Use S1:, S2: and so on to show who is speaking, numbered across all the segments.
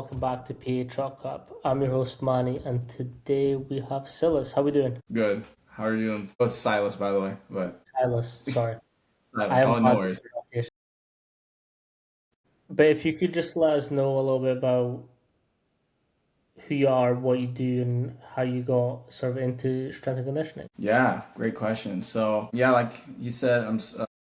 S1: welcome back to PA Truck Cup. I'm your host Manny, and today we have Silas. How we doing?
S2: Good. How are you doing? Oh, it's Silas, by the way, but
S1: Silas, sorry. I
S2: Silas.
S1: am
S2: Oh, no
S1: bad with
S2: worries.
S1: pronunciation. But if you could just let us know a little bit about who you are, what you do, and how you got sort of into strength and conditioning.
S2: Yeah, great question. So, yeah, like you said, I'm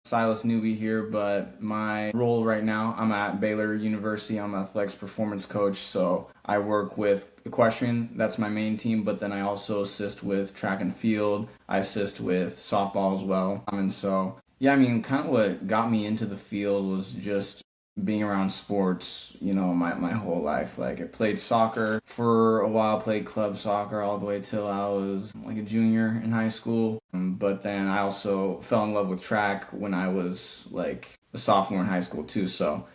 S2: Silas Newby here, but my role right now, I'm at Baylor University. I'm an athletics performance coach. So, I work with Equestrian, that's my main team, but then I also assist with track and field. I assist with softball as well. And so, yeah, I mean, kind of what got me into the field was just being around sports, my whole life. Like I played soccer for a while, played club soccer all the way till I was like a junior in high school. But then I also fell in love with track when I was like a sophomore in high school too. So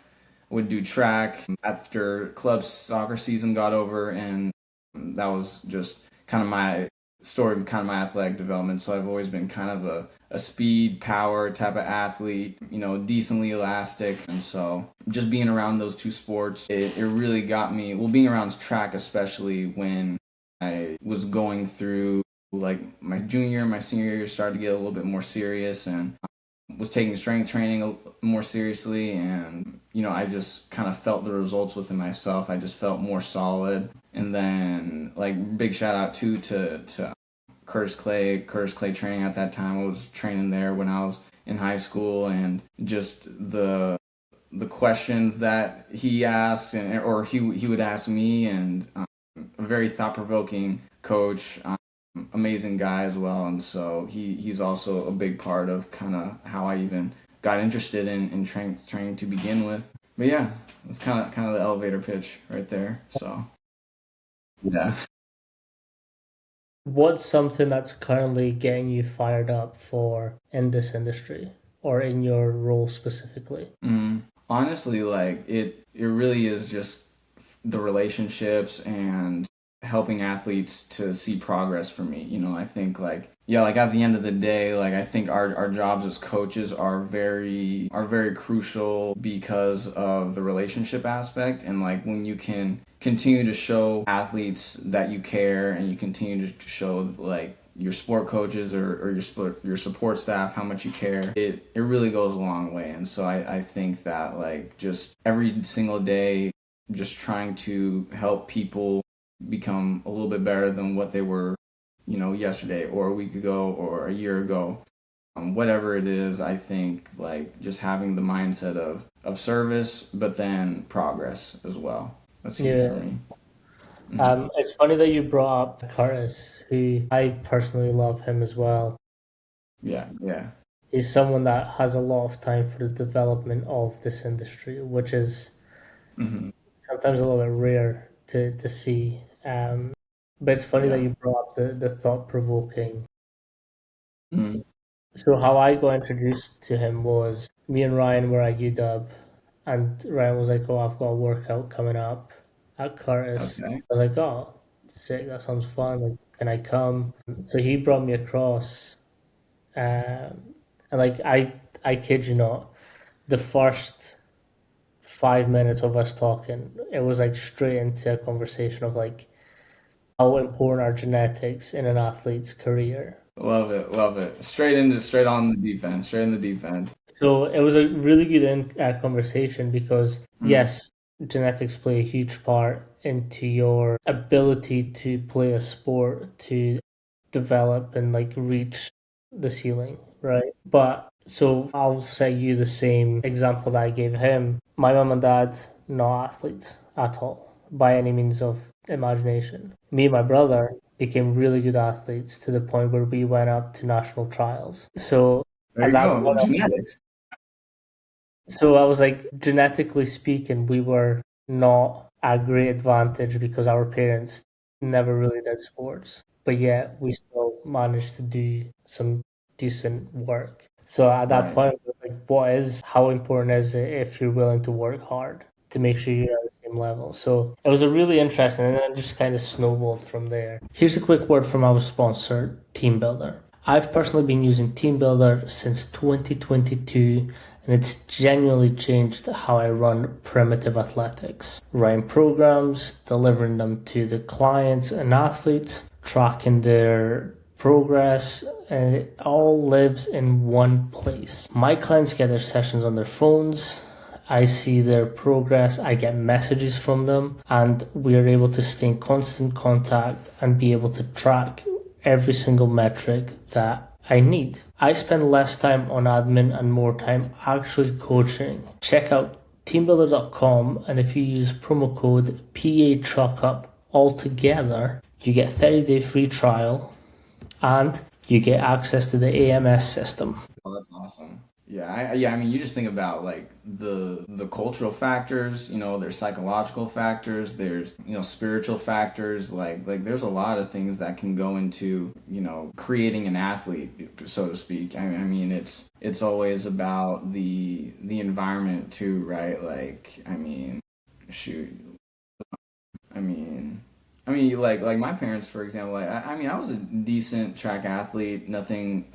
S2: I would do track after club soccer season got over, and that was just kind of my story, kind of my athletic development. So I've always been kind of a speed, power type of athlete, decently elastic. And so just being around those two sports, it really got me, well, being around track, especially when I was going through like my senior year started to get a little bit more serious, and was taking strength training more seriously, and I just kind of felt the results within myself. I just felt more solid. And then like big shout out too to Curtis Clay training at that time. I was training there when I was in high school, and just the questions that he asked, or he would ask me, and a very thought provoking coach. Amazing guy as well, and so he's also a big part of kind of how I even got interested in training to begin with. But yeah, it's kind of the elevator pitch right there. So yeah.
S1: What's something that's currently getting you fired up for in this industry or in your role specifically?
S2: Honestly, like it really is just the relationships and helping athletes to see progress for me. I think like yeah, like at the end of the day, like I think our jobs as coaches are very crucial because of the relationship aspect. And like when you can continue to show athletes that you care, and you continue to show like your sport coaches, or your support staff how much you care, it really goes a long way. And so I think that like just every single day, just trying to help people become a little bit better than what they were, yesterday or a week ago or a year ago. Whatever it is, I think like just having the mindset of service, but then progress as well. That's huge for
S1: Yeah.
S2: me. Hmm.
S1: It's funny that you brought up Curtis, who I personally love him as well.
S2: Yeah, yeah.
S1: He's someone that has a lot of time for the development of this industry, which is
S2: Hmm.
S1: sometimes a little bit rare to see. But it's funny that
S2: Yeah.
S1: you brought up the thought provoking.
S2: Hmm.
S1: So how I got introduced to him was me and Ryan were at UW, and Ryan was like, "Oh, I've got a workout coming up at Curtis."
S2: Okay.
S1: I was like, "Oh, sick! That sounds fun. Like, can I come?" So he brought me across, and like I kid you not, the first 5 minutes of us talking, it was like straight into a conversation of like how important are genetics in an athlete's career.
S2: Love it, love it. Straight on the deep end, straight in the deep end.
S1: So it was a really good conversation because
S2: Mm.
S1: yes, genetics play a huge part into your ability to play a sport, to develop and like reach the ceiling, right? But so I'll say you the same example that I gave him. My mom and dad, not athletes at all, by any means of imagination. Me and my brother became really good athletes to the point where we went up to national trials. So
S2: There
S1: at
S2: you
S1: that
S2: go.
S1: point,
S2: Genetics.
S1: so I was like, genetically speaking, we were not at great advantage because our parents never really did sports, but yet we still managed to do some decent work. So at that
S2: Right.
S1: point, like, how important is it if you're willing to work hard to make sure you're at the same level? So it was a really interesting, and then it just kind of snowballed from there. Here's a quick word from our sponsor, Team Builder. I've personally been using Team Builder since 2022, and it's genuinely changed how I run primitive athletics. Writing programs, delivering them to the clients and athletes, tracking their progress, and it all lives in one place. My clients get their sessions on their phones. I see their progress, I get messages from them, and we are able to stay in constant contact and be able to track every single metric that I need. I spend less time on admin and more time actually coaching. Check out teambuilder.com, and if you use promo code PACHUCKUP altogether, you get 30-day free trial and you get access to the AMS system.
S2: Oh, that's awesome. Yeah, yeah. I mean, you just think about like the cultural factors. There's psychological factors. There's spiritual factors. Like there's a lot of things that can go into creating an athlete, so to speak. I mean, it's always about the environment too, right? Like, I mean, shoot. I mean, like my parents, for example. I mean, I was a decent track athlete. Nothing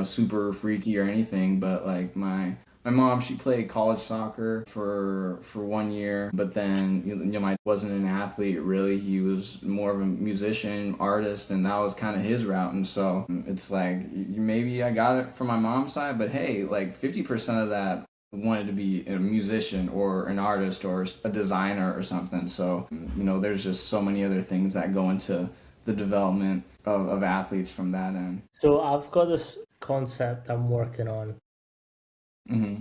S2: super freaky or anything, but like my mom, she played college soccer for 1 year, but then my wasn't an athlete really. He was more of a musician, artist, and that was kind of his route. And so it's like maybe I got it from my mom's side, but hey, like 50% of that wanted to be a musician or an artist or a designer or something. So there's just so many other things that go into the development of athletes from that end.
S1: So I've got this concept I'm working on.
S2: Hmm.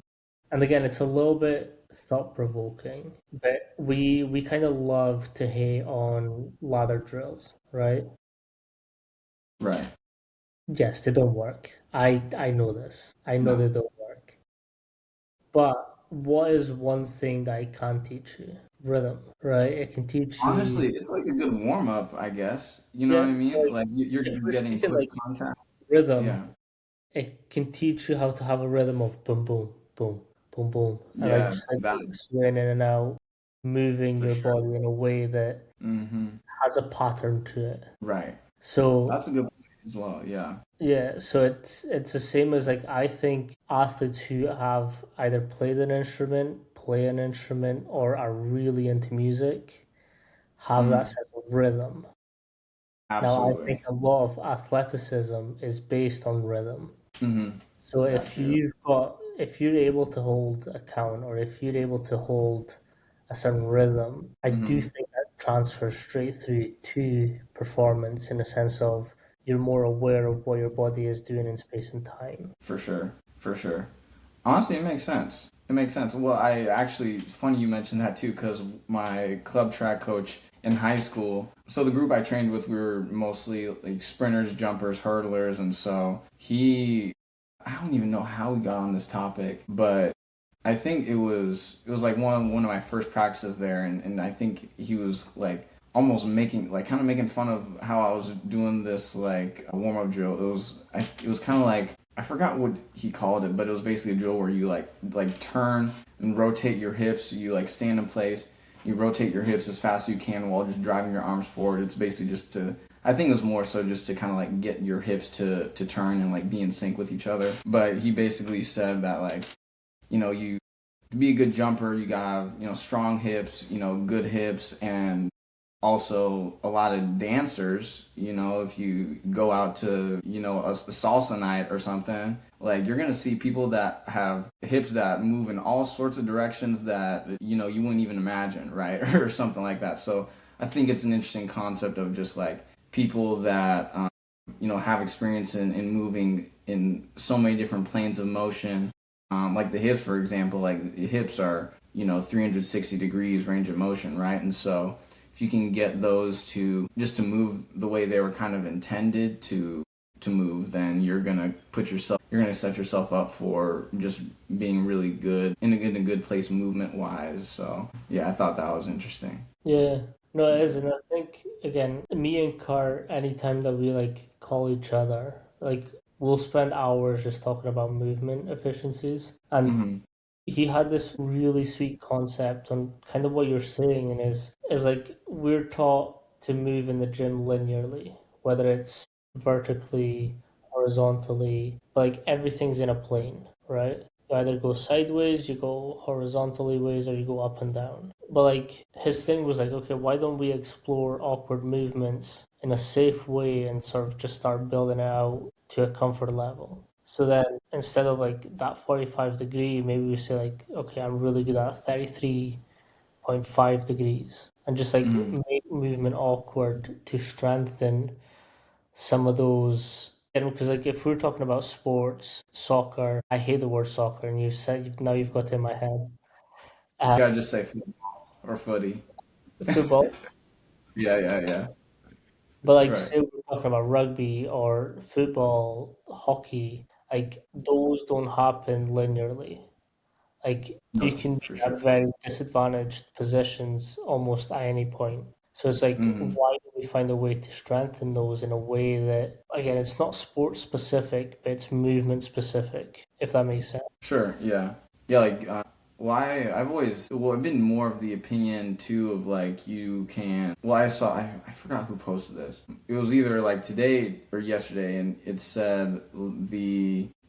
S1: And again, it's a little bit thought provoking, but we kind of love to hate on ladder drills, right?
S2: Right.
S1: Yes, they don't work. I know this. I know they
S2: No.
S1: don't work. But what is one thing that I can teach you? Rhythm, right? It can teach you,
S2: Honestly, it's like a good warm up, I guess. You know what
S1: yeah,
S2: I mean?
S1: like
S2: Like
S1: if
S2: you're
S1: we're
S2: getting
S1: speaking
S2: quick
S1: like
S2: contact.
S1: rhythm,
S2: Yeah.
S1: it can teach you how to have a rhythm of boom, boom, boom, boom, boom, and like
S2: Yeah,
S1: just like
S2: that
S1: swaying in and out, moving
S2: for
S1: your
S2: sure.
S1: body in a way that
S2: Hmm.
S1: has a pattern to it.
S2: Right.
S1: So
S2: That's a good point as well. Yeah.
S1: yeah, so it's the same as like I think athletes who have either played an instrument, play an instrument, or are really into music have that
S2: Mm,
S1: sense of rhythm. Now I think
S2: absolutely.
S1: a lot of athleticism is based on rhythm.
S2: Hmm.
S1: So
S2: That too.
S1: if you're able to hold a count or if you're able to hold a certain rhythm, I do
S2: Hmm.
S1: think that transfers straight through to performance in the sense of you're more aware of what your body is doing in space and time.
S2: For sure. For sure. Honestly, it makes sense. It makes sense. Well, I actually, funny you mentioned that too, because my club track coach in high school, so the group I trained with, we were mostly like sprinters, jumpers, hurdlers, and so I don't even know how we got on this topic, but I think it was like one of my first practices there, and I think he was like almost making like kind of making fun of how I was doing this like warm up drill. It was kind of like I forgot what he called it, but it was basically a drill where you like turn and rotate your hips. You like stand in place. You rotate your hips as fast as you can while just driving your arms forward. It's basically just to I think it was more so just to kind of like get your hips to turn and like be in sync with each other. But he basically said that like you to be a good jumper, you gotta have strong hips, good hips, and also a lot of dancers. If you go out to a salsa night or something, like you're gonna see people that have hips that move in all sorts of directions that you wouldn't even imagine, right, or something like that. So I think it's an interesting concept of just like people that have experience in moving in so many different planes of motion. Like the hips, for example, like the hips are 360 degrees range of motion, right? And so if you can get those to just to move the way they were kind of intended to move, then you're gonna set yourself up for just being really good in a good place movement wise. So yeah, I thought that was interesting.
S1: Yeah, no, it is,
S2: Yeah.
S1: and I think again, me and Cart, anytime that we like call each other, like we'll spend hours just talking about movement efficiencies. And
S2: Hmm.
S1: he had this really sweet concept on kind of what you're saying, and is like we're taught to move in the gym linearly, whether it's vertically, horizontally, like everything's in a plane, right? You either go sideways, you go horizontally ways, or you go up and down. But like his thing was like, okay, why don't we explore awkward movements in a safe way and sort of just start building it out to a comfort level? So then instead of like that 45 degree, maybe we say like, okay, I'm really good at 33.5 degrees and just like
S2: Mm-hmm.
S1: make movement awkward to strengthen some of those. Because like if we're talking about sports, soccer, I hate the word soccer, and you said now you've got it in my head.
S2: You
S1: Uh,
S2: gotta just say football or footy.
S1: Football,
S2: Yeah, yeah, yeah.
S1: but like
S2: Right.
S1: say we're talking about rugby or football, hockey, like those don't happen linearly. Like you
S2: No,
S1: can be
S2: for
S1: at
S2: sure.
S1: very disadvantaged positions almost at any point. So it's like,
S2: Mm-hmm.
S1: why do we find a way to strengthen those in a way that, again, it's not sport specific, but it's movement specific, if that makes sense.
S2: Sure, yeah. Yeah, like, I've always, well, I've been more of the opinion too of like, you can, well, I forgot who posted this. It was either like today or yesterday, and it said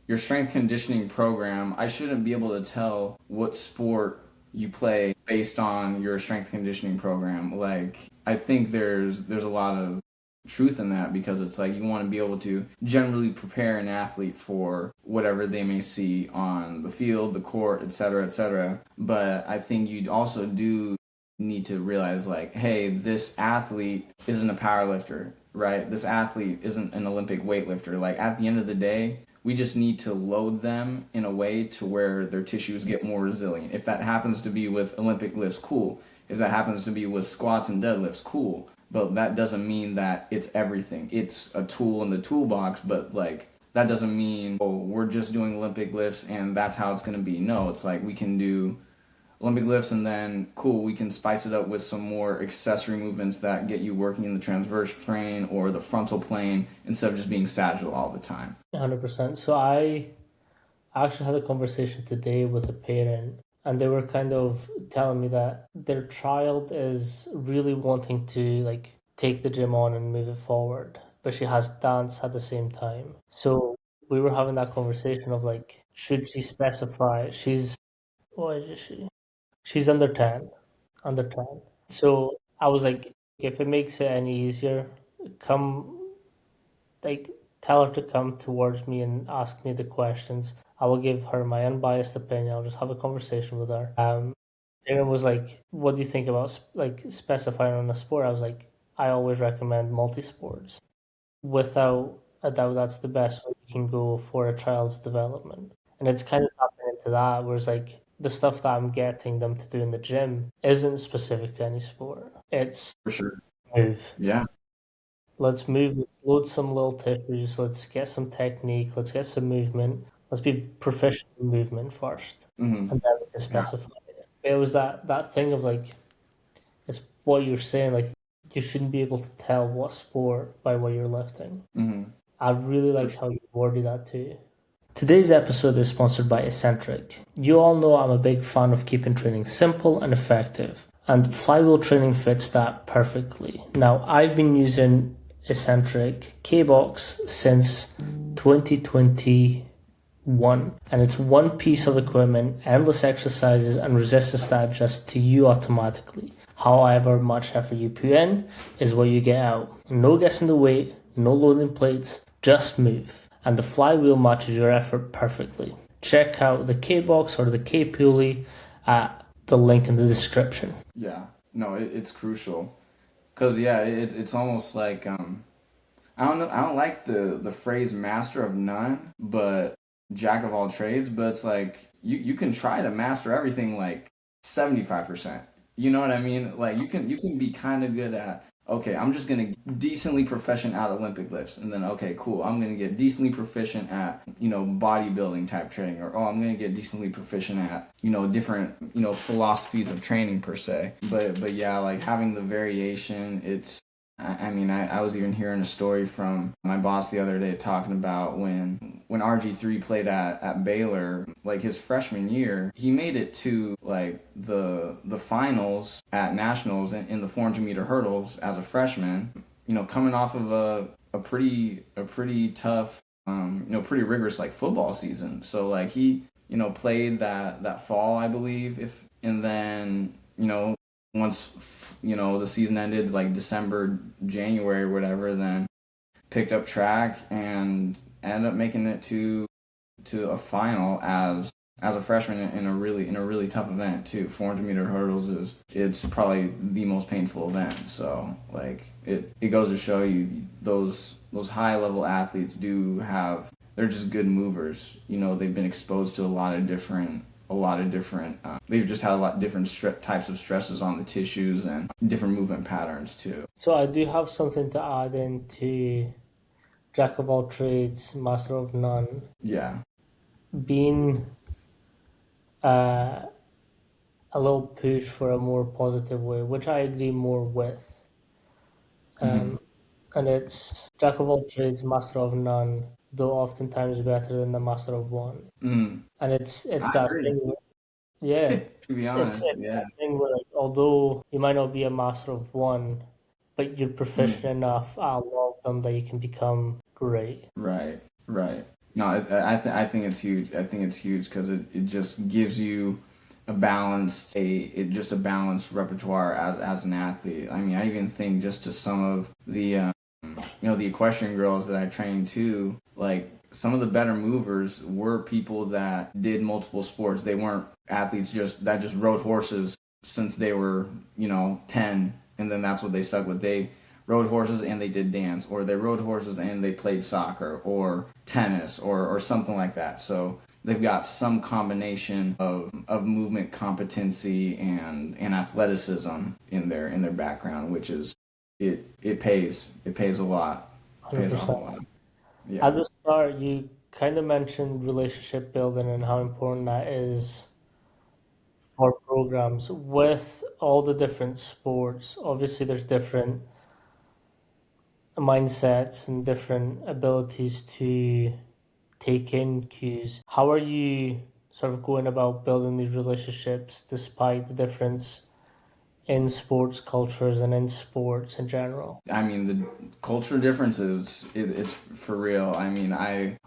S2: your strength conditioning program, I shouldn't be able to tell what sport you play based on your strength conditioning program. Like, I think there's a lot of truth in that because it's like you want to be able to generally prepare an athlete for whatever they may see on the field, the court, etc., etc. But I think you also do need to realize like, hey, this athlete isn't a power lifter, right? This athlete isn't an Olympic weightlifter. Like at the end of the day, we just need to load them in a way to where their tissues get more resilient. If that happens to be with Olympic lifts, cool. If that happens to be with squats and deadlifts, cool. But that doesn't mean that it's everything. It's a tool in the toolbox, but like that doesn't mean, oh, we're just doing Olympic lifts and that's how it's going to be. No, it's like we can do Olympic lifts and then cool, we can spice it up with some more accessory movements that get you working in the transverse plane or the frontal plane instead of just being sagittal all the time.
S1: 100%. So I actually had a conversation today with a parent, and they were kind of telling me that their child is really wanting to like take the gym on and move it forward, but she has dance at the same time. So we were having that conversation of like, should she specify? What is she? She's under 10, under 10. So I was like, if it makes it any easier, come like tell her to come towards me and ask me the questions. I will give her my unbiased opinion. I'll just have a conversation with her. Aaron was like, "What do you think about like specifying on a sport?" I was like, "I always recommend multi sports. Without a doubt, that's the best way you can go for a child's development." And it's kind of tapping into that, whereas like the stuff that I'm getting them to do in the gym isn't specific to any sport. It's
S2: For sure.
S1: move.
S2: Yeah.
S1: Let's move, let's load some little tissues, let's get some technique, let's get some movement. Let's be proficient in movement first,
S2: Mm-hmm.
S1: and then we can
S2: Yeah.
S1: specify it. It was that thing of like, it's what you're saying, like you shouldn't be able to tell what sport by what you're lifting.
S2: Mm-hmm.
S1: I really
S2: For
S1: liked
S2: sure.
S1: how you worded that too. Today's episode is sponsored by Eccentric. You all know I'm a big fan of keeping training simple and effective, and flywheel training fits that perfectly. Now, I've been using Eccentric K-Box since 2021, and it's one piece of equipment, endless exercises, and resistance that adjusts to you automatically. However much effort you put in is what you get out. No guessing the weight, no loading plates, just move. And the flywheel matches your effort perfectly. Check out the K box or the K pulley at the link in the description.
S2: Yeah. No, it's crucial. Cause yeah, it's almost like I don't know. I don't like the phrase master of none, but jack of all trades. But it's like you can try to master everything like 75%. You know what I mean? Like you can be kind of good at, okay, I'm just gonna decently proficient at Olympic lifts, and then okay, cool, I'm gonna get decently proficient at bodybuilding type training, or oh, I'm gonna get decently proficient at different philosophies of training per se. But yeah, like having the variation, I mean, I was even hearing a story from my boss the other day talking about when RG3 played at Baylor, like his freshman year, he made it to like the finals at nationals in the 400-meter hurdles as a freshman. Coming off of a pretty tough pretty rigorous like football season. So like he, played that fall, I believe, if and then once the season ended like December, January, whatever, then picked up track and ended up making it to a final as a freshman in a really tough event too. 400-meter hurdles it's probably the most painful event. So like it goes to show you those high level athletes they're just good movers. They've been exposed to a lot of different they've just had a lot of different types of stresses on the tissues and different movement patterns too.
S1: So I do have something to add into jack of all trades, master of none.
S2: Yeah.
S1: Being uh, a little push for a more positive way, which I agree more with.
S2: Hmm.
S1: Um, and it's jack of all trades, master of none, though oftentimes better than the master of one.
S2: Mm.
S1: And it's
S2: I
S1: that
S2: agree.
S1: thing. Yeah,
S2: To be
S1: it's
S2: honest,
S1: it's
S2: yeah.
S1: that thing where like, although you might not be a master of one, but you're proficient
S2: Mm.
S1: enough at a lot of them that you can become great.
S2: Right, right. No, I think it's huge. I think it's huge because it just gives you a balanced repertoire as an athlete. I mean, I even think just to some of the equestrian girls that I trained too, like some of the better movers were people that did multiple sports. They weren't athletes just rode horses since they were 10, and then that's what they stuck with. They rode horses and they did dance, or they rode horses and they played soccer or tennis or something like that. So they've got some combination of movement competency and athleticism in their background, which is it pays a lot. It pays off a
S1: 100%.
S2: lot. Yeah.
S1: At the start, you kind of mentioned relationship building and how important that is for programs with all the different sports. Obviously, there's different mindsets and different abilities to take in cues. How are you sort of going about building these relationships despite the difference in sports cultures and in sports in general?
S2: I mean, the culture differences, it's for real. I mean,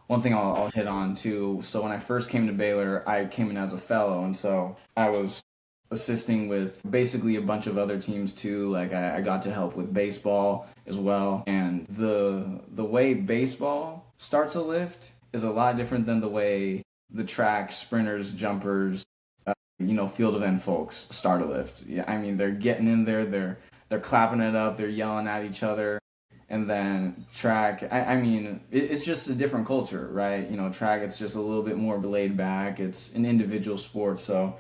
S2: one thing I'll hit on too. So when I first came to Baylor, I came in as a fellow, and so I was assisting with basically a bunch of other teams too. Like I got to help with baseball as well, and the way baseball starts a lift is a lot different than the way the track sprinters, jumpers, field event folks start a lift. Yeah, I mean, they're getting in there, they're clapping it up, they're yelling at each other, and then track. I mean, it's just a different culture, right? Track, it's just a little bit more laid back. It's an individual sport, so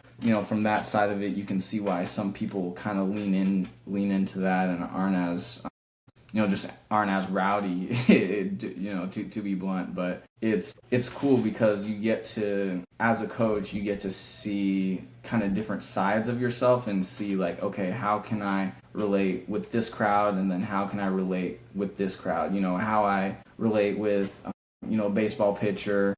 S2: from that side of it, you can see why some people kind of lean into that and aren't as just aren't as rowdy, to be blunt. But it's cool because you get to, as a coach, you get to see kind of different sides of yourself and see like, okay, how can I relate with this crowd, and then how can I relate with this crowd? How I relate with, a baseball pitcher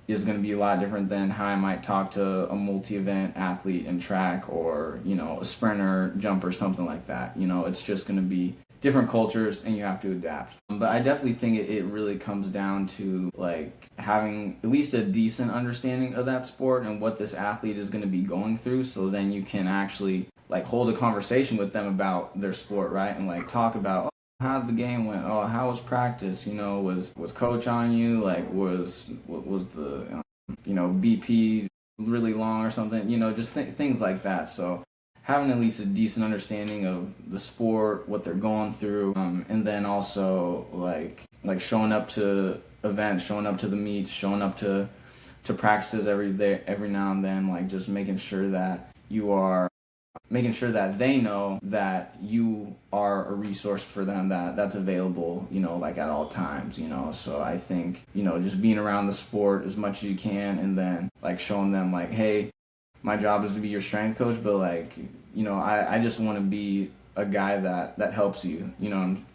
S2: is going to be a lot different than how I might talk to a multi-event athlete in track, or a sprinter, jumper, something like that. It's just going to be different cultures, and you have to adapt. But I definitely think it really comes down to like having at least a decent understanding of that sport and what this athlete is going to be going through, so then you can actually like hold a conversation with them about their sport, right? And like talk about, how the game went. Oh, how was practice? Was coach on you? Like, was the BP really long or something? Just things like that. So having at least a decent understanding of the sport, what they're going through, and then also like showing up to events, showing up to the meets, showing up to practices every day, every now and then, like just making sure that they know that you are a resource for them, that's available, like at all times. So I think, just being around the sport as much as you can, and then like showing them like, hey, my job is to be your strength coach, but like, I just want to be a guy that helps you,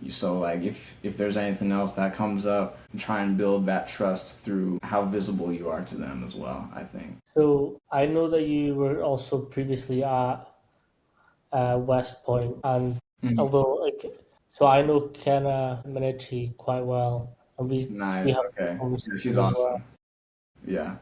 S2: so like if there's anything else that comes up, try and build that trust through how visible you are to them as well, I think.
S1: So I know that you were also previously at West Point, and
S2: Mhm.
S1: although like, so I know Kenna Minichi quite well. and we
S2: Nice.
S1: have
S2: Okay. Yeah,
S1: conversations
S2: she's
S1: as well.
S2: awesome. Yeah.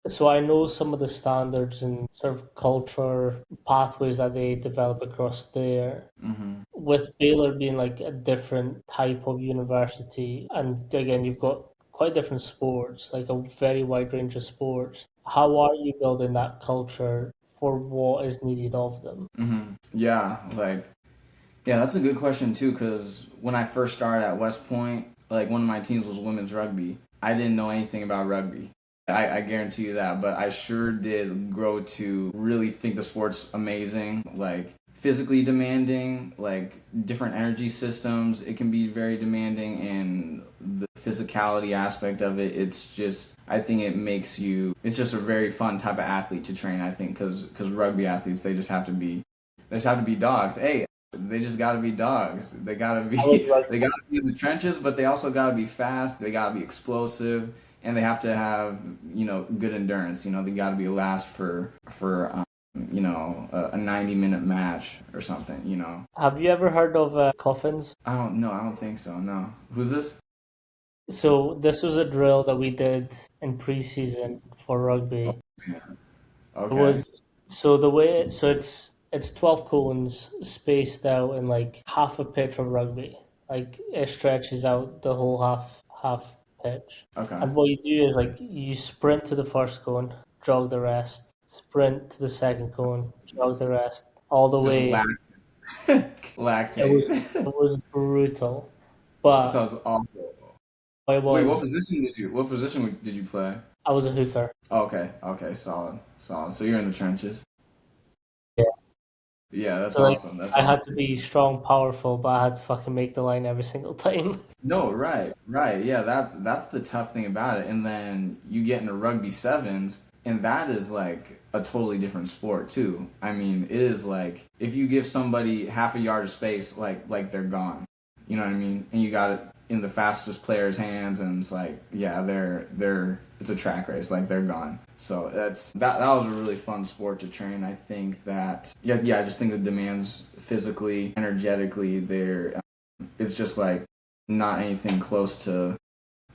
S1: So I know some of the standards and sort of culture pathways that they develop across there.
S2: Hmm.
S1: With Baylor being like a different type of university, and again, you've got quite different sports, like a very wide range of sports. How are you building that culture for what is needed of them?
S2: Yeah. Like, yeah, that's a good question too. Because when I first started at West Point, like one of my teams was women's rugby. I didn't know anything about rugby. I guarantee you that, but I sure did grow to really think the sport's amazing, like physically demanding, like different energy systems. It can be very demanding, and the physicality aspect of it, it's just, I think it makes you, it's just a very fun type of athlete to train, I think, because rugby athletes, they just have to be dogs. Hey, they just got to be dogs. They got to
S1: I was
S2: be
S1: like,
S2: they got to be in the trenches, but they also got to be fast. They got to be explosive, and they have to have good endurance. They got to be last for 90-minute match or something.
S1: have you ever heard of coffins?
S2: I don't know. I don't think so. No. Who's this?
S1: So this was a drill that we did in preseason for
S2: Oh,
S1: rugby.
S2: yeah.
S1: It
S2: Okay.
S1: was so the way so it's 12 cones spaced out in like half a pitch of rugby. Like it stretches out the whole half pitch.
S2: Okay.
S1: And what you do is like you sprint to the first cone, jog the rest, sprint to the second cone, jog the rest, all the
S2: Just
S1: way. It
S2: lactate.
S1: it was brutal. But
S2: Sounds awful.
S1: it
S2: Wait,
S1: was
S2: what position did you play?
S1: I was a hooker.
S2: Okay, okay, solid, solid. So you're in the trenches.
S1: Yeah.
S2: Yeah, that's
S1: So like
S2: awesome. That's
S1: I had to
S2: awesome.
S1: be strong, powerful, but I had to fucking make the line every single time.
S2: No, right, right. Yeah, that's the tough thing about it. And then you get into rugby sevens, and that is like a totally different sport too. I mean, it is like if you give somebody half a yard of space, like they're gone. You know what I mean? And you got it in the fastest player's hands, and it's like, yeah, they're it's a track race, like they're gone. So that was a really fun sport to train. I think that I just think the demands physically, energetically, there, it's just like not anything close to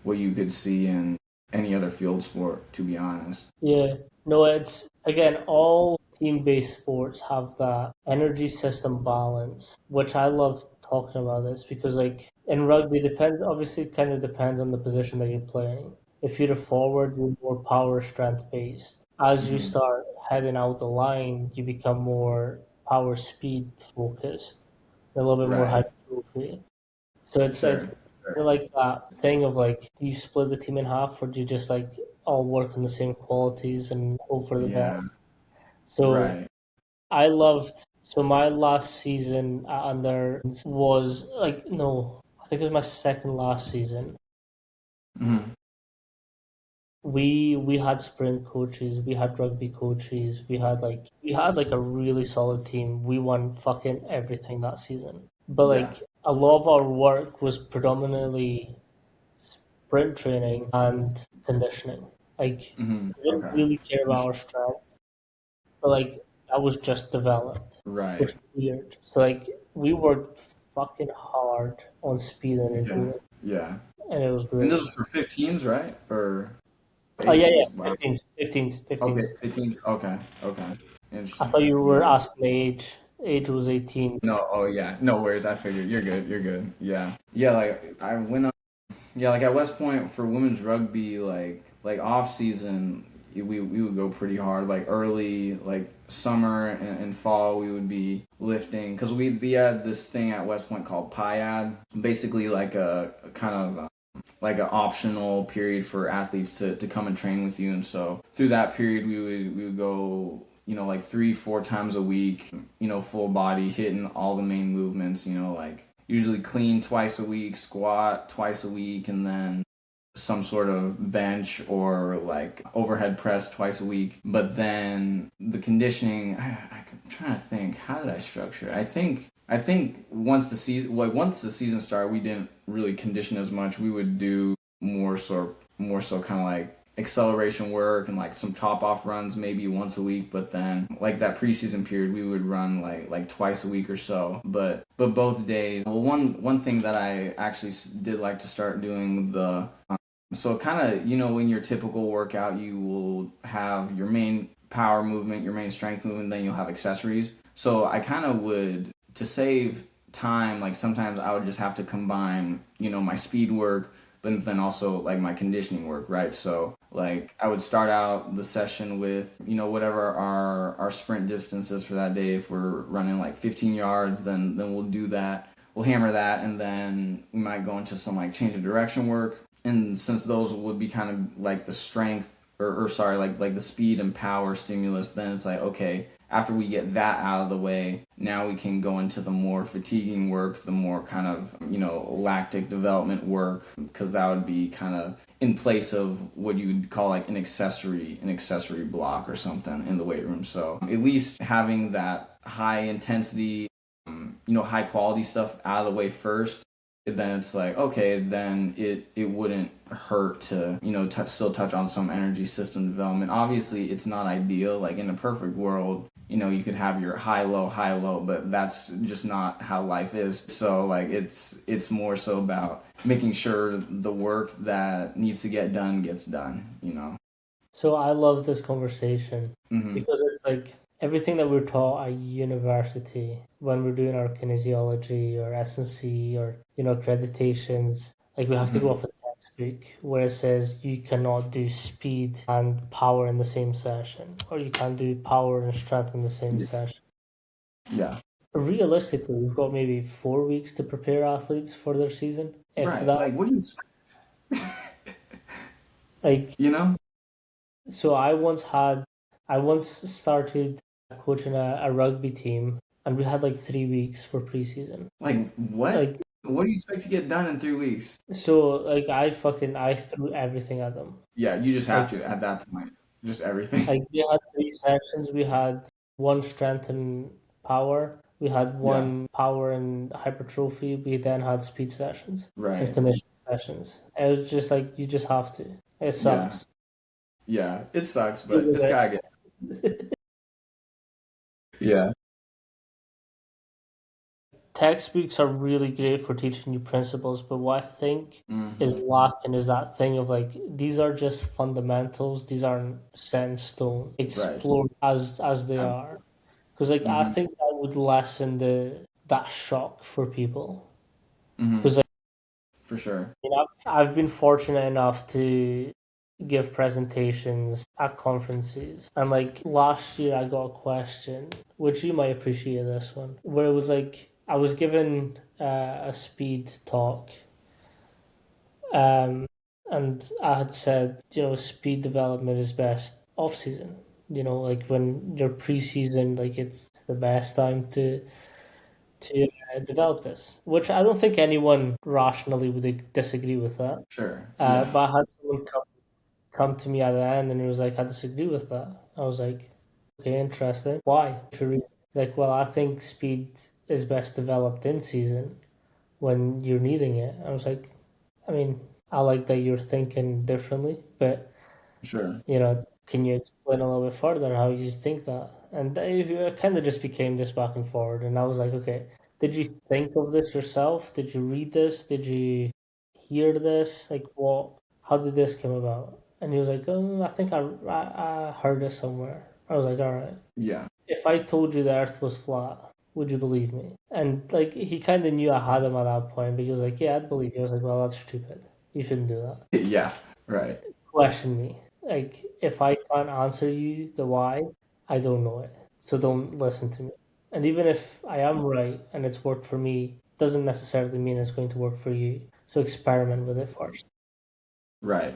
S2: what you could see in any other field sport, to be honest.
S1: Yeah. No, it's again all team-based sports have that energy system balance, which I love talking about this because like in rugby depends obviously it kind of depends on the position that you're playing. If you're a forward, you're more power strength based. As you
S2: Hmm.
S1: start heading out the line, you become more power speed focused, a little bit more
S2: Right.
S1: hypertrophy. So it's
S2: Sure. Sure.
S1: like that thing of like, do you split the team in half or do you just like all work on the same qualities and hope for the
S2: Yeah.
S1: best? So
S2: Right.
S1: I loved, so my last season at under was like, no, I think it was my second last season.
S2: Hmm.
S1: We had sprint coaches, we had rugby coaches, we had like a really solid team. We won fucking everything that season. But
S2: Yeah.
S1: like a lot of our work was predominantly sprint training and conditioning. Like
S2: Hmm.
S1: we didn't
S2: Okay.
S1: really care about our strength, but like that was just developed, which
S2: Right.
S1: is weird. So like we worked fucking hard on speed and
S2: Yeah.
S1: endurance,
S2: Yeah.
S1: and it was
S2: And
S1: great.
S2: this was for 15s, right? Or
S1: Oh yeah, yeah,
S2: 18s? Wow.
S1: 15s, 15s,
S2: Okay,
S1: 15s.
S2: 15s. Okay. Okay.
S1: I
S2: Interesting.
S1: thought you were
S2: Yeah.
S1: asking my age. Age was 18.
S2: No, oh yeah. No worries. I figured you're good. You're good. Yeah. Yeah, like I went on, yeah, like at West Point for women's rugby, like off season, we would go pretty hard. Like early, like summer and fall, we would be lifting because we had this thing at West Point called PIAD, basically like a kind of like an optional period for athletes to come and train with you. And so through that period, we would go, like 3-4 times a week, full body, hitting all the main movements, like usually clean twice a week, squat twice a week, and then some sort of bench or like overhead press twice a week. But then the conditioning, I'm trying to think, how did I structure it? I think once the season started, we didn't really condition as much. We would do more so kind of like acceleration work and like some top off runs maybe once a week, but then like that preseason period we would run like twice a week or so. But both days. Well, one thing that I actually did like to start doing the so kind of, you know, in your typical workout, you will have your main power movement, your main strength movement, then you'll have accessories. So I kind of would, to save time, like sometimes I would just have to combine, you know, my speed work, but then also like my conditioning work, right? So like I would start out the session with, you know, whatever our sprint distance is for that day. If we're running like 15 yards, then we'll do that. We'll hammer that, and then we might go into some like change of direction work. And since those would be kind of like the strength or sorry, like the speed and power stimulus, then it's like, okay, after we get that out of the way, now we can go into the more fatiguing work, the more kind of, you know, lactic development work, because that would be kind of in place of what you would call like an accessory block or something in the weight room. So at least having that high intensity, you know, high quality stuff out of the way first, then it's like, okay, then it wouldn't hurt to, you know, still touch on some energy system development. Obviously it's not ideal. Like in a perfect world, you know, you could have your high low, but that's just not how life is. So like it's more so about making sure the work that needs to get done gets done, you know.
S1: So I love this conversation
S2: Hmm.
S1: because it's like everything that we're taught at university when we're doing our kinesiology or S&C or, you know, accreditations, like we have to go
S2: Hmm.
S1: off a textbook where it says you cannot do speed and power in the same session, or you can't do power and strength in the same
S2: Yeah.
S1: session.
S2: Yeah.
S1: Realistically, we've got maybe 4 weeks to prepare athletes for their season. If
S2: Right.
S1: that,
S2: Like what do you expect?
S1: like,
S2: You know?
S1: so I once started coaching a rugby team, and we had like 3 weeks for preseason.
S2: Like what?
S1: Like,
S2: What do you expect to get done in 3 weeks?
S1: so like I threw everything at them.
S2: Yeah, you just have
S1: Like,
S2: to at that point. Just everything.
S1: we had 3 sessions. We had one strength and power. We had
S2: Yeah.
S1: one power and hypertrophy. We then had speed sessions and
S2: Right.
S1: conditioning sessions. It was just like you just have to. It
S2: Yeah.
S1: sucks.
S2: Yeah. It sucks,
S1: Deal
S2: but
S1: with
S2: it's gotta get.
S1: it.
S2: Yeah.
S1: Textbooks are really great for teaching you principles, but what I think is
S2: Hmm.
S1: lacking is that thing of like these are just fundamentals. These aren't set in stone.
S2: Right.
S1: Explore as they are, because like I
S2: Mm-hmm.
S1: think that would lessen the that shock for people.
S2: Mm-hmm.
S1: Because like,
S2: For sure.
S1: you know, I've been fortunate enough to give presentations at conferences, and like last year I got a question, which you might appreciate this one, where it was like I was given a speed talk, um, and I had said, you know, speed development is best off season. You know, like when you're preseason, like it's the best time to develop this. Which I don't think anyone rationally would disagree with that.
S2: Sure. Yeah.
S1: But I had someone come to me at the end, and he was like, "I disagree with that." I was like, "Okay, interesting. Why?" Like, well, I think speed is best developed in season when you're needing it. I was like, I mean, I like that you're thinking differently, but
S2: Sure.
S1: you know, can you explain a little bit further how you think that? And it kind of just became this back and forward, and I was like, okay, did you think of this yourself? Did you read this? Did you hear this? Like, what? How did this come about? And he was like, I think I heard this somewhere. I was like, all right.
S2: Yeah.
S1: If I told you the Earth was flat, would you believe me? And like, he kind of knew I had him at that point, but he was like, yeah, I'd believe you. I was like, well, that's stupid. You shouldn't do that.
S2: Yeah. Right.
S1: Question me. Like, if I can't answer you the why, I don't know it. So don't listen to me. And even if I am right and it's worked for me, doesn't necessarily mean it's going to work for you. So experiment with it first.
S2: Right.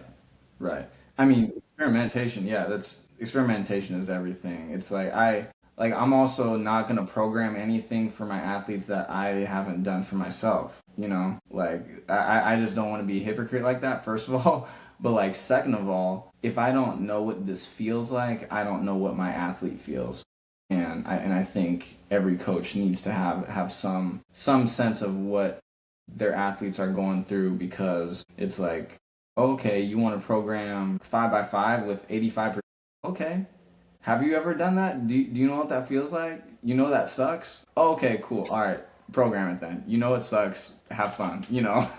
S2: Right. I mean, experimentation, yeah, that's experimentation is everything. It's like I'm also not gonna program anything for my athletes that I haven't done for myself, you know? Like I just don't want to be a hypocrite like that, first of all. But like second of all, if I don't know what this feels like, I don't know what my athlete feels. And I think every coach needs to have some sense of what their athletes are going through, because it's like, Okay, you want to program 5x5 with 85%. Okay. Have you ever done that? Do you know what that feels like? You know that sucks? Okay, cool. All right. Program it then. You know it sucks. Have fun.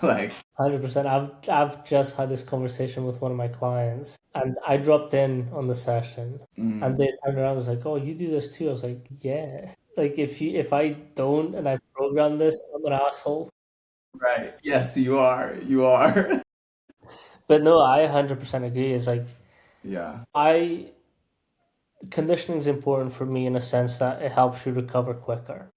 S2: Like
S1: 100%. I've just had this conversation with one of my clients, and I dropped in on the session, and
S2: mm,
S1: they turned around and was like, "Oh, you do this too?" I was like, "Yeah." Like if I don't and I program this, I'm an asshole.
S2: right. Yes, you are. You are.
S1: But no, I 100% agree. It's like
S2: Yeah.
S1: I conditioning is important for me in a sense that it helps you recover quicker.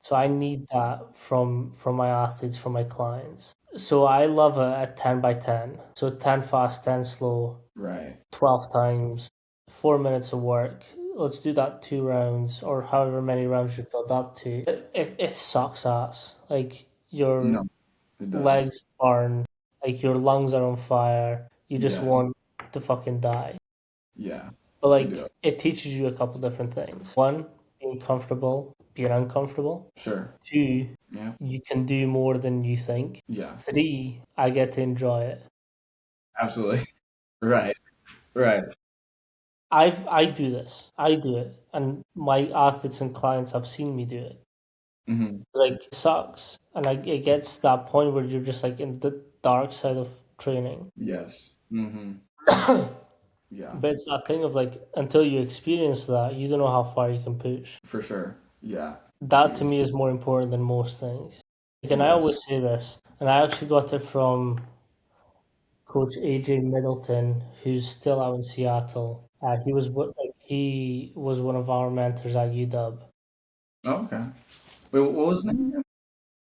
S1: So I need that from my athletes, from my clients. So I love a 10 by 10. So 10 fast, 10 slow,
S2: Right.
S1: 12 times, 4 minutes of work. Let's do that 2 rounds or however many rounds you build up to. It sucks ass. Like your
S2: No, it does.
S1: legs burn, like your lungs are on fire. You just
S2: Yeah.
S1: want to fucking die.
S2: Yeah.
S1: But
S2: You do.
S1: like it teaches you a couple different things. One, being comfortable, being uncomfortable.
S2: Sure.
S1: Two,
S2: Yeah.
S1: you can do more than you think.
S2: Yeah.
S1: Three, I get to enjoy it.
S2: Absolutely. Right. Right.
S1: I do this. I do it. And my athletes and clients have seen me do it.
S2: Hmm.
S1: Like it sucks. And like it gets to that point where you're just like in the dark side of training.
S2: Yes. Hmm. Yeah.
S1: But it's that thing of like until you experience that, you don't know how far you can push.
S2: For sure. Yeah.
S1: That to
S2: Dude.
S1: me is more important than most things. Like, and I
S2: Yes.
S1: always say this, and I actually got it from Coach AJ Middleton, who's still out in Seattle. He was one of our mentors at UW.
S2: Oh, okay. Wait, what was his name again?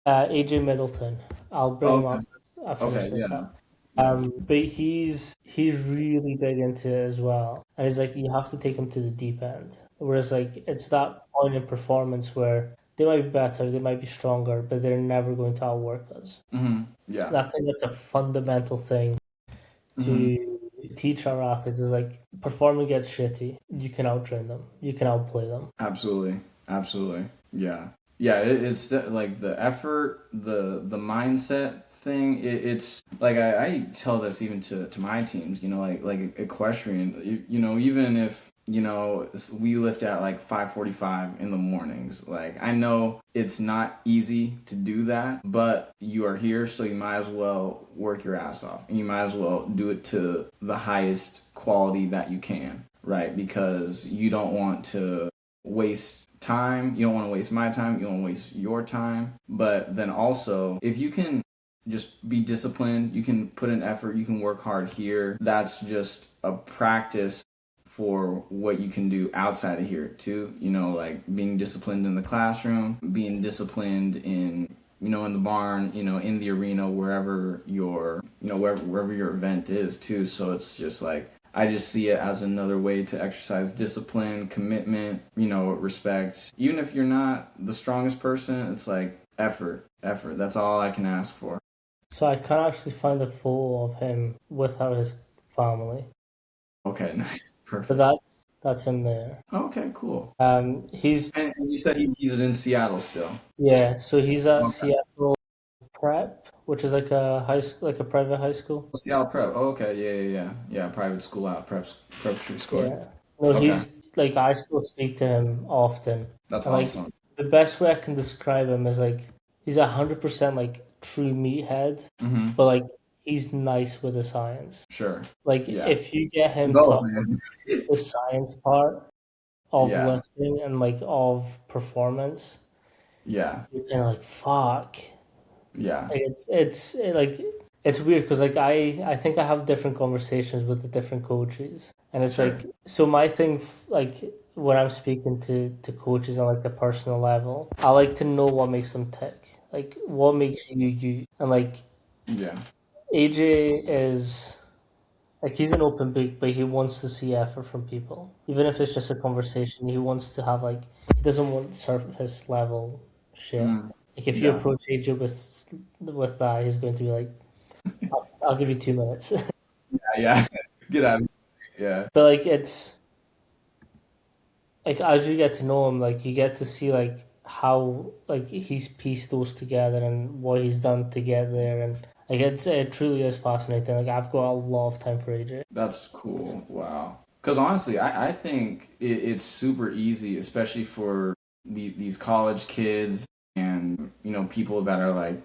S1: AJ Middleton. I'll bring
S2: Oh,
S1: him
S2: okay.
S1: up. I finish
S2: Okay.
S1: this
S2: Yeah.
S1: up.
S2: Yeah.
S1: But he's really big into it as well, and he's like you have to take him to the deep end. Whereas like it's that point in performance where they might be better, they might be stronger, but they're never going to outwork us.
S2: Hmm. Yeah.
S1: I think that's a fundamental thing
S2: Hmm.
S1: to teach our athletes is like performing gets shitty. You can outtrain them. You can outplay them.
S2: Absolutely. Absolutely. Yeah. Yeah. It's like the effort, the mindset thing. It's like I tell this even to my teams. Like equestrian. Even if we lift at like 5:45 in the mornings. Like I know it's not easy to do that, but you are here, so you might as well work your ass off, and you might as well do it to the highest quality that you can, right? Because you don't want to waste time. You don't want to waste my time. You don't want to waste your time. But then also, if you can just be disciplined, you can put in effort, you can work hard here. That's just a practice for what you can do outside of here too. Like being disciplined in the classroom, being disciplined in the barn, in the arena, wherever wherever your event is too. So it's just like I just see it as another way to exercise discipline, commitment, respect. Even if you're not the strongest person, it's like effort. That's all I can ask for.
S1: So I can't actually find a photo of him without his family,
S2: Okay, nice,
S1: but
S2: perfect.
S1: that's him there.
S2: Okay, cool.
S1: He's
S2: And you said he's in Seattle still.
S1: yeah. So he's at
S2: Okay.
S1: Seattle Prep, which is like a high school, like a private high school.
S2: Oh, Seattle Prep. Oh, okay. Yeah. Private school out, preparatory school.
S1: Yeah. No,
S2: Okay.
S1: he's like I still speak to him often,
S2: That's
S1: and like
S2: awesome.
S1: the best way I can describe him is like he's 100% like true meathead,
S2: Mm-hmm.
S1: but like he's nice with the science.
S2: Sure.
S1: Like
S2: Yeah.
S1: if you get him
S2: Both,
S1: to
S2: man.
S1: the science part of
S2: Yeah.
S1: lifting and like of performance,
S2: Yeah.
S1: you're kind of like fuck.
S2: Yeah.
S1: Like like it's weird because like I think I have different conversations with the different coaches, and it's
S2: Sure.
S1: like so my thing like when I'm speaking to coaches on like a personal level, I like to know what makes them tick, like what makes you you, and like
S2: Yeah.
S1: AJ is. Like he's an open book, but he wants to see effort from people. Even if it's just a conversation, he wants to have like he doesn't want surface level shit.
S2: Mm.
S1: Like if you
S2: Yeah.
S1: approach AJ with that, he's going to be like, I'll give you 2 minutes."
S2: Yeah. Get out. Yeah.
S1: But like it's like as you get to know him, like you get to see like how like he's pieced those together and what he's done to get there, and Like it truly is fascinating. Like I've got a lot of time for AJ.
S2: That's cool. Wow. Because honestly, I think it's super easy, especially for these college kids and people that are like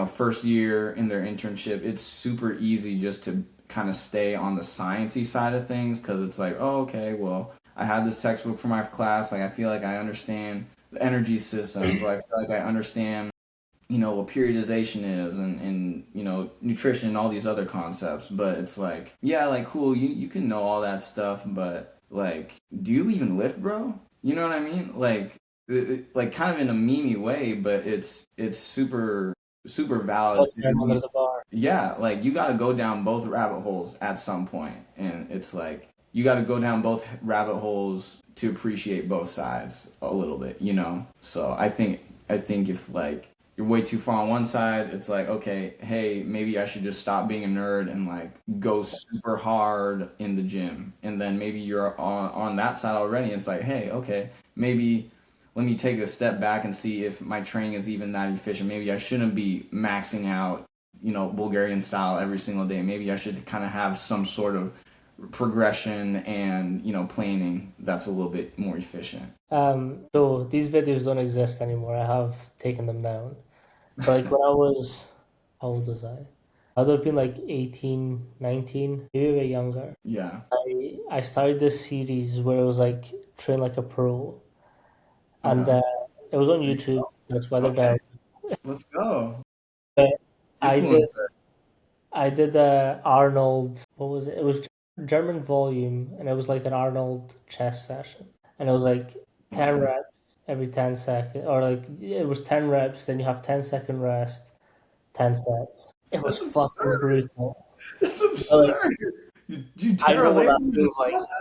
S2: first year in their internship. It's super easy just to kind of stay on the sciencey side of things because it's like, oh, okay, well, I had this textbook for my class. Like I feel like I understand the energy systems. Like I feel like I understand what periodization is and nutrition and all these other concepts, but it's like, yeah, like cool, you can know all that stuff, but like, do you even lift, bro? You know what I mean? Like like kind of in a memey way, but it's super valid
S1: What's
S2: to
S1: there
S2: at
S1: under the
S2: least,
S1: bar?
S2: yeah, like you got to go down both rabbit holes at some point, and it's like you got to go down both rabbit holes to appreciate both sides a little bit, so I think if like you're way too far on one side, it's like, okay, hey, maybe I should just stop being a nerd and like go super hard in the gym. And then maybe you're on that side already. It's like, hey, okay, maybe let me take a step back and see if my training is even that efficient. Maybe I shouldn't be maxing out, Bulgarian style every single day. Maybe I should kind of have some sort of progression and, planning that's a little bit more efficient.
S1: So these videos don't exist anymore. I have taken them down. But like when I was, how old was I? I would have been like 18, 19, maybe a bit younger.
S2: Yeah.
S1: I started this series where it was like train like a pro, and
S2: Okay.
S1: it was on YouTube. That's why they're
S2: Okay.
S1: down.
S2: Let's go.
S1: But I did
S2: Influencer.
S1: I did Arnold. What was it? It was German volume, and it was like an Arnold chess session, and it was like 10 reps every 10 seconds, or like it was 10 reps. Then you have 10-second rest, 10 sets. It was
S2: That's
S1: fucking
S2: absurd.
S1: brutal.
S2: That's
S1: Like
S2: absurd. You
S1: I
S2: tear a
S1: know what
S2: label
S1: that
S2: in
S1: feels
S2: his
S1: like.
S2: chest.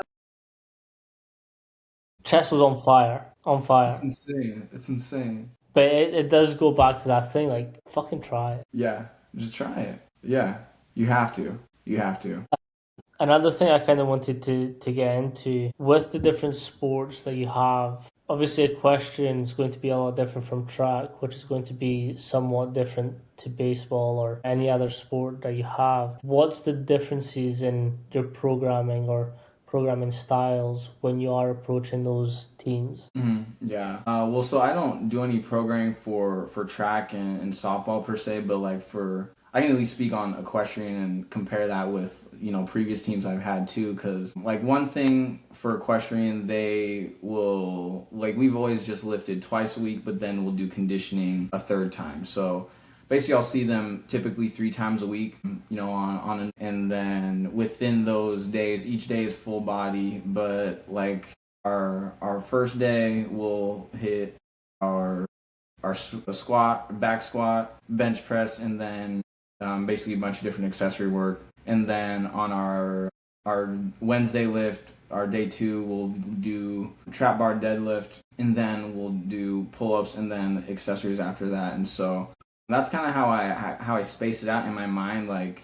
S1: Chess was on fire, on
S2: It's
S1: fire.
S2: insane. It's insane.
S1: But it does go back to that thing. Like fucking try it.
S2: Yeah, just try it. Yeah, you have to. You have to.
S1: Another thing I kind of wanted to get into with the different sports that you have. Obviously, equestrian is going to be a lot different from track, which is going to be somewhat different to baseball or any other sport that you have. What's the differences in your programming or programming styles when you are approaching those teams?
S2: Yeah. Well, so I don't do any programming for track and softball per se, but like for I can at least speak on equestrian and compare that with previous teams I've had too. Because like one thing for equestrian, they will like we've always just lifted twice a week, but then we'll do conditioning a third time. So basically, I'll see them typically 3 times a week. And then within those days, each day is full body, but like our first day we'll hit our squat, back squat, bench press, and then basically a bunch of different accessory work. And then on our Wednesday lift, our day 2, we'll do trap bar deadlift, and then we'll do pull ups, and then accessories after that. And so that's kind of how I space it out in my mind, like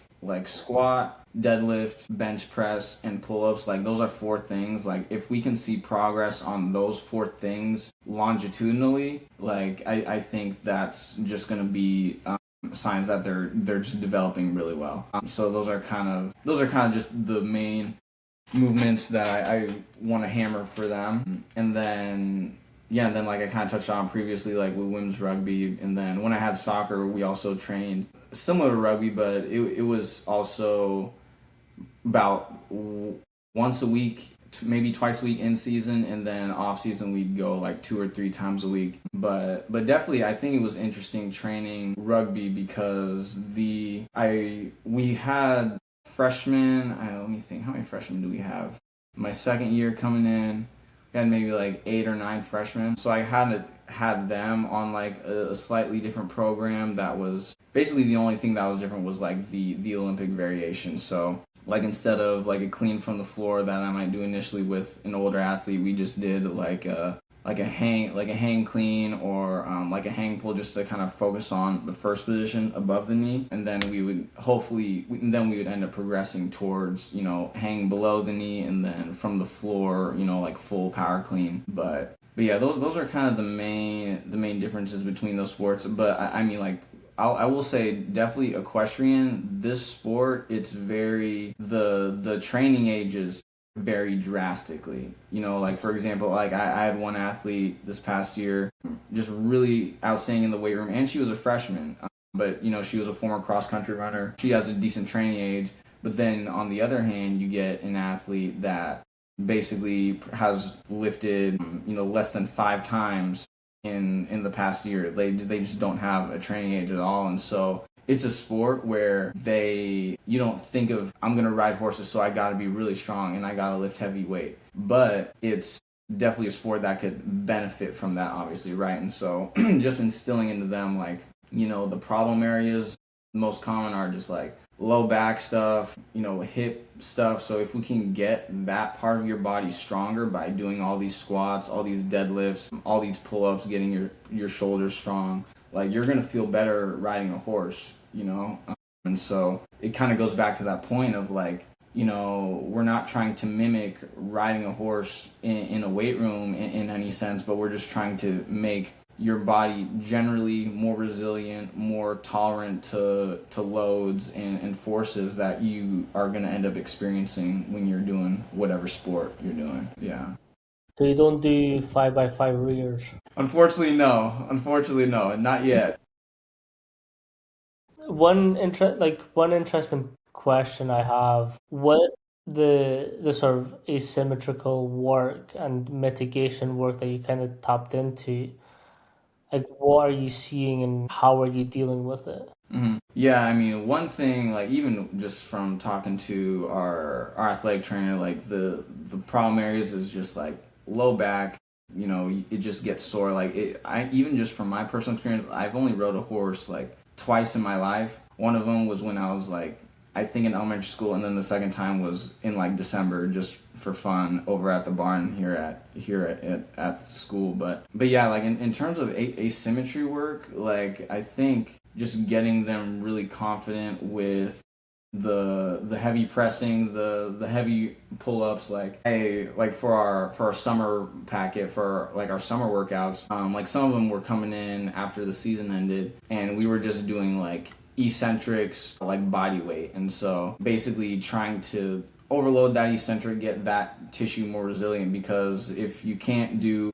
S2: squat, deadlift, bench press, and pull-ups. Like those are 4 things. Like if we can see progress on those 4 things longitudinally, like I think that's just gonna be signs that they're just developing really well. So those are kind of just the main movements that I want to hammer for them. And then yeah, and then like I kind of touched on previously, like with women's rugby, and then when I had soccer, we also trained similar to rugby, but it was also about once a week, maybe twice a week in season, and then off season we'd go like 2 or 3 times a week. But definitely, I think it was interesting training rugby because we had freshmen. Let me think, how many freshmen do we have? My second year coming in, we had maybe like 8 or 9 freshmen. So I had them on like a slightly different program that was basically the only thing that was different was like the Olympic variation. So like instead of like a clean from the floor that I might do initially with an older athlete, we just did like a hang clean or like a hang pull just to kind of focus on the first position above the knee, and then we would end up progressing towards hang below the knee, and then from the floor like full power clean. But yeah, those are kind of the main differences between those sports. But I mean like I will say definitely equestrian. This sport, it's very the training ages vary drastically. You know, like for example, like I had one athlete this past year, just really outstanding in the weight room, and she was a freshman. But you know, she was a former cross country runner. She has a decent training age. But then on the other hand, you get an athlete that basically has lifted, you know, less than 5 times in the past year. They just don't have a training age at all, and so it's a sport where you don't think of, I'm gonna ride horses, so I got to be really strong and I got to lift heavy weight. But it's definitely a sport that could benefit from that, obviously, right? And so just instilling into them, like, you know, the problem areas most common are just like low back stuff, you know, hip stuff. So if we can get that part of your body stronger by doing all these squats, all these deadlifts, all these pull-ups, getting your shoulders strong, like you're going to feel better riding a horse, you know? And so it kind of goes back to that point of like, you know, we're not trying to mimic riding a horse in a weight room in any sense, but we're just trying to make your body generally more resilient, more tolerant to loads and forces that you are going to end up experiencing when you're doing whatever sport you're doing. Yeah.
S1: So you don't do 5x5 rears.
S2: Unfortunately, no. Unfortunately, no. Not yet.
S1: One interesting question I have with the sort of asymmetrical work and mitigation work that you kind of tapped into, like what are you seeing and how are you dealing with it?
S2: Mm-hmm. Yeah, I mean, one thing, like even just from talking to our athletic trainer, like the problem areas is just like low back. You know, it just gets sore. Like I even just from my personal experience, I've only rode a horse like twice in my life. One of them was when I was like, I think in elementary school, and then the second time was in like December, just for fun over at the barn at school. But yeah, like in terms of asymmetry work, like I think just getting them really confident with the heavy pressing, the heavy pull ups, like for our summer packet, for like our summer workouts, like some of them were coming in after the season ended, and we were just doing like eccentrics, like body weight, and so basically trying to overload that eccentric, get that tissue more resilient, because if you can't do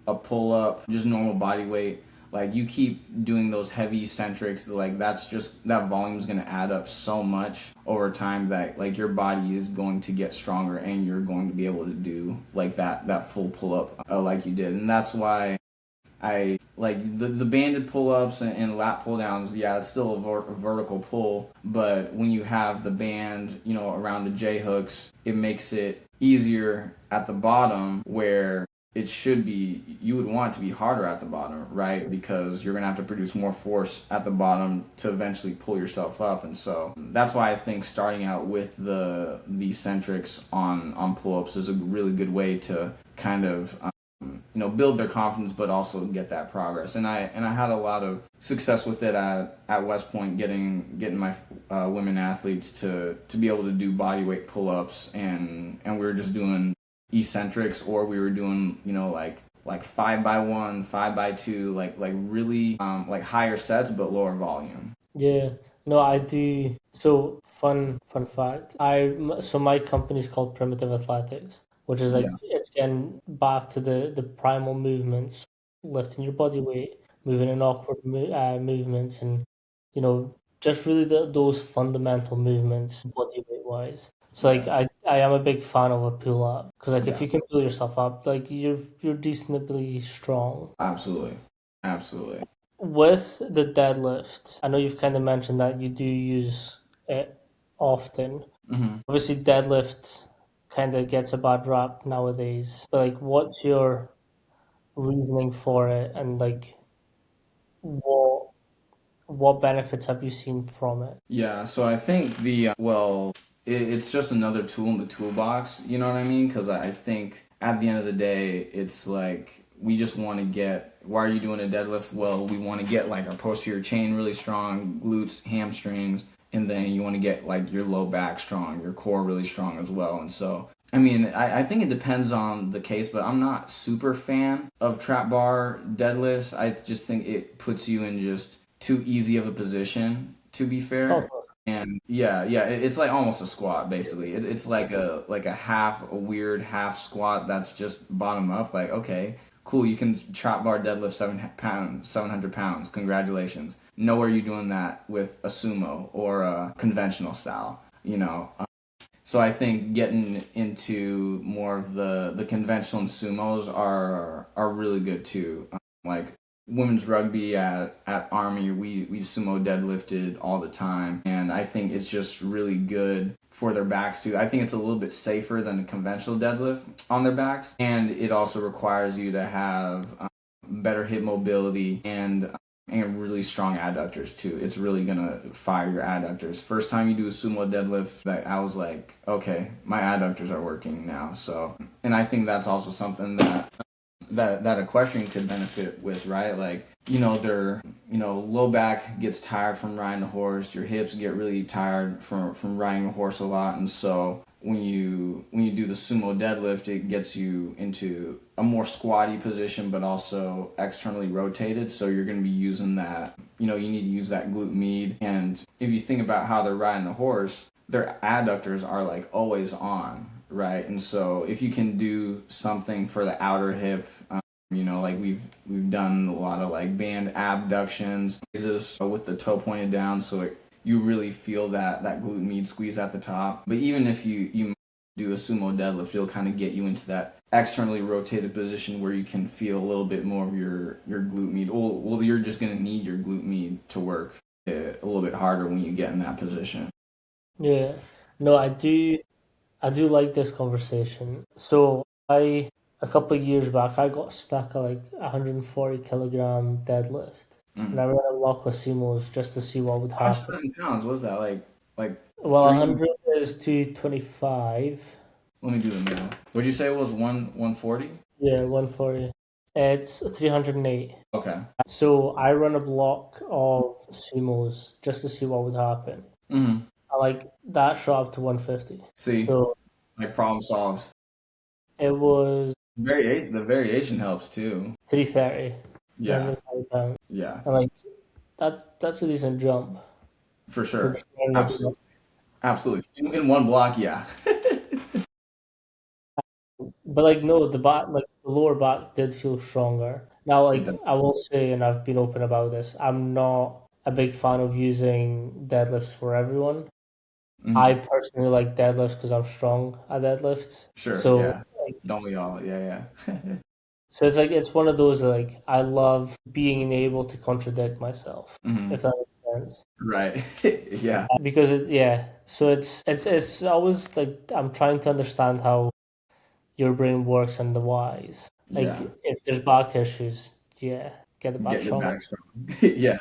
S2: a pull up just normal body weight, like you keep doing those heavy eccentrics, like that's just, that volume is going to add up so much over time that like your body is going to get stronger and you're going to be able to do like that full pull up like you did. And that's why I like the banded pull ups and lat pull downs. Yeah, it's still a vertical pull, but when you have the band, you know, around the J hooks, it makes it easier at the bottom, where it should be, you would want it to be harder at the bottom, right? Because you're gonna have to produce more force at the bottom to eventually pull yourself up. And so that's why I think starting out with the eccentrics on pull ups is a really good way to kind of you know, build their confidence, but also get that progress. And I had a lot of success with it at West Point, getting my women athletes to be able to do body weight pull ups, and we were just doing eccentrics, or we were doing, you know, like 5x1, 5x2, like really like higher sets but lower volume.
S1: Yeah, no, I do. So fun fact. So my company's called Primitive Athletics, which is like
S2: Yeah.
S1: it's getting back to the primal movements, lifting your body weight, moving in awkward movements, and you know just really those fundamental movements body weight wise. So like
S2: Yeah.
S1: I am a big fan of a pull up, because like if
S2: Yeah.
S1: you can pull yourself up, like you're decently strong.
S2: Absolutely. Absolutely.
S1: With the deadlift, I know you've kind of mentioned that you do use it often.
S2: Hmm.
S1: Obviously, deadlift kind of gets a bad rap nowadays. But like, what's your reasoning for it, and like, what what benefits have you seen from it?
S2: Yeah, so I think it's just another tool in the toolbox, you know what I mean? Because I think at the end of the day, it's like we just want to get, why are you doing a deadlift? Well, we want to get like our posterior chain really strong, glutes, hamstrings, and then you want to get like your low back strong, your core really strong as well. And so, I mean, I think it depends on the case, but I'm not super fan of trap bar deadlifts. I just think it puts you in just too easy of a position, to be fair.
S1: Oh,
S2: And yeah, it's like almost a squat basically. It's like a half a weird half squat that's just bottom up. Like okay, cool, you can chop bar deadlift 7 pounds, 700 pounds. Congratulations. Nowhere you doing that with a sumo or a conventional style. So I think getting into more of the conventional and sumos are really good too. Like women's rugby at Army, we sumo deadlifted all the time, and I think it's just really good for their backs too. I think it's a little bit safer than the conventional deadlift on their backs, and it also requires you to have better hip mobility and really strong adductors too. It's really gonna fire your adductors. First time you do a sumo deadlift, that I was like, okay, my adductors are working now. So, and I think that's also something that equestrian could benefit with, right? Like, their low back gets tired from riding a horse, your hips get really tired from riding a horse a lot, and so when you do the sumo deadlift, it gets you into a more squatty position, but also externally rotated. So you're going to be using that. You need to use that glute med. And if you think about how they're riding a horse, their adductors are like always on, right? And so if you can do something for the outer hip, like we've done a lot of like band abductions with the toe pointed down, so you really feel that glute med squeeze at the top. But even if you do a sumo deadlift, it'll kind of get you into that externally rotated position where you can feel a little bit more of your glute med. Well, you're just going to need your glute med to work a little bit harder when you get in that position.
S1: yeah. No, I do like this conversation. So a couple of years back, I got stuck at like 140 kilogram deadlift, and
S2: Mm.
S1: I ran a block of sumos just to see what would
S2: How much
S1: happen.
S2: 7 pounds was that? Like
S1: Well,
S2: three?
S1: 100 is 225.
S2: Let me do the math. What'd you say it was 140?
S1: Yeah, 140. It's 308.
S2: Okay.
S1: So I run a block of sumos just to see what would happen.
S2: Mm-hmm.
S1: I like that shot up to 150.
S2: See,
S1: So
S2: like problem solves.
S1: it was
S2: The variation helps too.
S1: 330,
S2: Yeah,
S1: 330 pounds.
S2: yeah,
S1: And like that's a decent jump
S2: for
S1: for
S2: sure.
S1: just running a block.
S2: Absolutely, absolutely. In one block, yeah.
S1: But like no, the lower back did feel stronger. Now
S2: It
S1: like
S2: does.
S1: I will say, and I've been open about this, I'm not a big fan of using deadlifts for everyone. I
S2: Mhm.
S1: personally like deadlifts because I'm strong at deadlifts.
S2: Sure,
S1: So
S2: yeah.
S1: like
S2: Don't we all? Yeah, yeah.
S1: so it's like it's one of those like I love being able to contradict myself, if
S2: Hmm.
S1: that makes sense.
S2: Right. Yeah,
S1: Because so it's always like I'm trying to understand how your brain works and the whys. Like
S2: yeah.
S1: if there's back issues, yeah, get the back
S2: Get your
S1: stronger.
S2: back strong. Yeah.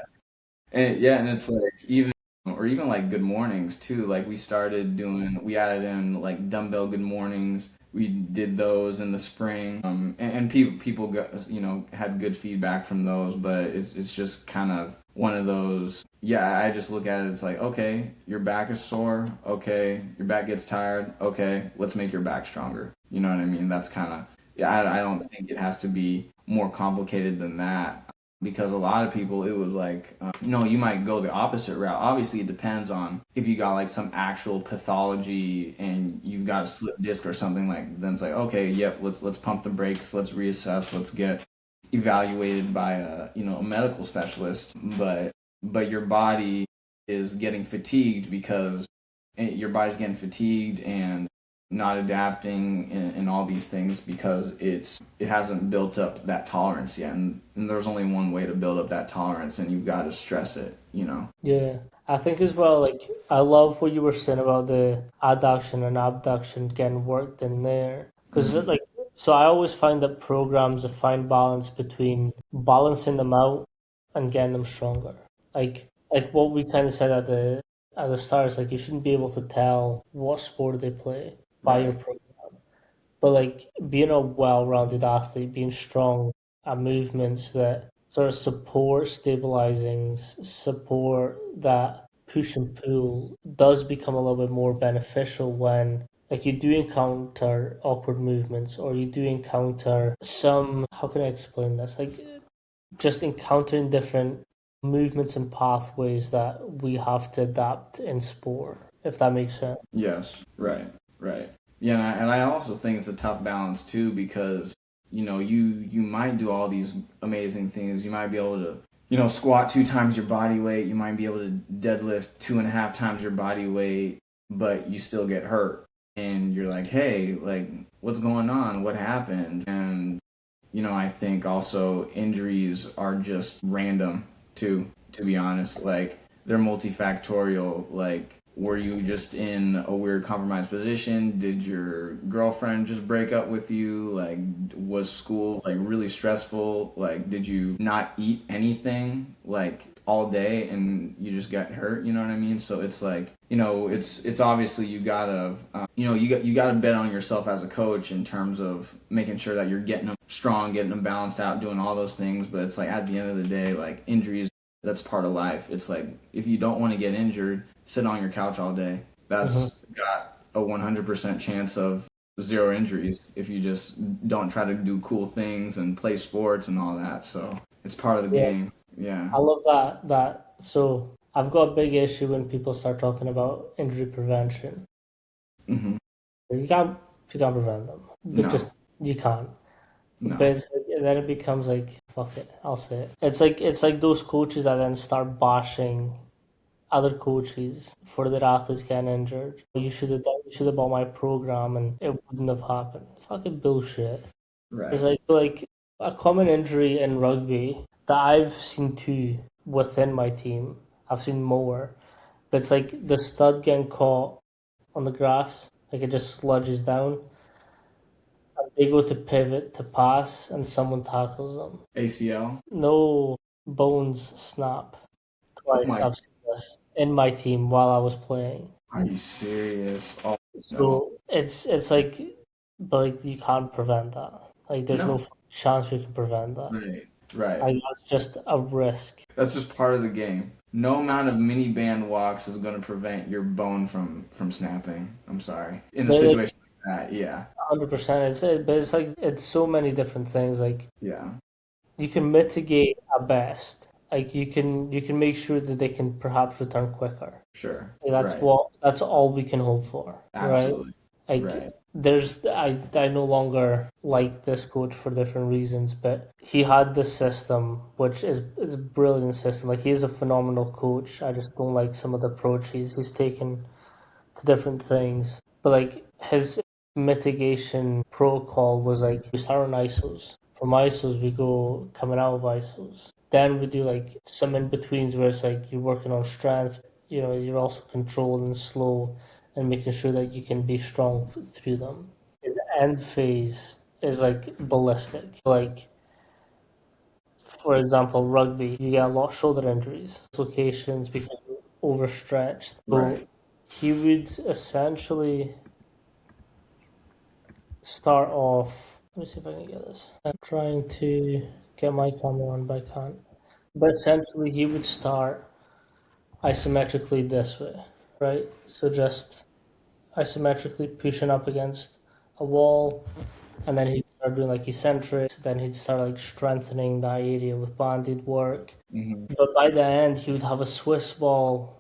S2: And it's like even like good mornings too. Like we added in like dumbbell good mornings. We did those in the spring, and people got had good feedback from those. But it's just kind of one of those. Yeah, I just look at it. It's like okay, your back is sore. Okay, your back gets tired. Okay, let's make your back stronger. You know what I mean? That's kind of yeah. I don't think it has to be more complicated than that because a lot of people it was like you might go the opposite route. Obviously it depends on if you got like some actual pathology and you've got a slip disc or something, like then it's like okay, yep, let's pump the brakes, let's reassess, let's get evaluated by a medical specialist. But your body is getting fatigued because your body's getting fatigued and not adapting and all these things because it hasn't built up that tolerance yet, and there's only one way to build up that tolerance, and you've got to stress it.
S1: Yeah. I think as well, like I love what you were saying about the adduction and abduction getting worked in there. Because
S2: Hmm.
S1: like so I always find that programs a fine balance between balancing them out and getting them stronger. Like what we kind of said at the start is like you shouldn't be able to tell what sport they play by your
S2: Right.
S1: program. But like being a well-rounded athlete, being strong at movements that sort of support stabilizing, support that push and pull does become a little bit more beneficial when like you do encounter awkward movements or you do encounter some, how can I explain this? Like just encountering different movements and pathways that we have to adapt in sport, if that makes sense.
S2: Yes, right, right. Yeah, and I also think it's a tough balance too because you might do all these amazing things. You might be able to squat 2 times your body weight. You might be able to deadlift 2.5 times your body weight, but you still get hurt, and you're like, hey, like what's going on? What happened? And I think also injuries are just random too, to be honest. Like they're multifactorial. Like were you just in a weird compromised position? Did your girlfriend just break up with you? Like was school like really stressful? Like did you not eat anything like all day and you just got hurt? You know what I mean? So it's like, it's obviously you gotta you gotta bet on yourself as a coach in terms of making sure that you're getting them strong, getting them balanced out, doing all those things. But it's like at the end of the day, like injuries, that's part of life. It's like if you don't want to get injured, sit on your couch all day.
S1: Hmm.
S2: That's got a 100% chance of zero injuries if you just don't try to do cool things and play sports and all that. So it's part of the
S1: Yeah,
S2: game. Yeah.
S1: I love that. So I've got a big issue when people start talking about injury prevention.
S2: Hmm.
S1: You can't you can't prevent them, but
S2: No.
S1: just you can't. But
S2: No.
S1: it's like, then it becomes like fuck it, I'll say it. It's like those coaches that then start bashing other coaches for their athletes getting injured. You should have bought my program and it wouldn't have happened. Fucking bullshit. It's
S2: Right.
S1: like a common injury in rugby that I've seen too within my team. I've seen more, but it's like the stud getting caught on the grass, like it just sludges down, and they go to pivot to pass, and someone tackles them.
S2: ACL.
S1: No, bones snap
S2: Oh
S1: twice.
S2: my,
S1: I've seen this in my team while I was playing.
S2: are you serious? Oh no.
S1: So it's like, but like you can't prevent that. Like there's
S2: No.
S1: no chance you can prevent that.
S2: Right. Right.
S1: Like that's just a risk.
S2: That's just part of the game. No amount of mini band walks is going to prevent your bone from snapping. I'm sorry. In a
S1: But like
S2: situation like that, yeah,
S1: 100%, but it's like it's so many different things. Like
S2: yeah,
S1: you can mitigate at best. Like you can make sure that they can perhaps return quicker.
S2: sure,
S1: Like,
S2: right,
S1: that's all we can hope for, right?
S2: absolutely,
S1: Like
S2: right.
S1: I no longer like this coach for different reasons, but he had this system which is a brilliant system. Like he is a phenomenal coach. I just don't like some of the approach he's taken to different things. But like his mitigation protocol was like we start on ISOs. From ISOs we go coming out of ISOs. Then we do like some in betweens where it's like you're working on strength, you're also controlled and slow and making sure that you can be strong through them. His end phase is like ballistic. Like for example, rugby, you get a lot of shoulder injuries, locations because you're overstretched.
S2: Right.
S1: So he would essentially start off. Let me see if I can get this. I'm trying to get my camera on, but I can't. But essentially, he would start isometrically this way, right? So just isometrically pushing up against a wall, and then he'd start doing like eccentrics. Then he'd start like strengthening that area with banded work.
S2: Hmm.
S1: But by the end, he would have a Swiss ball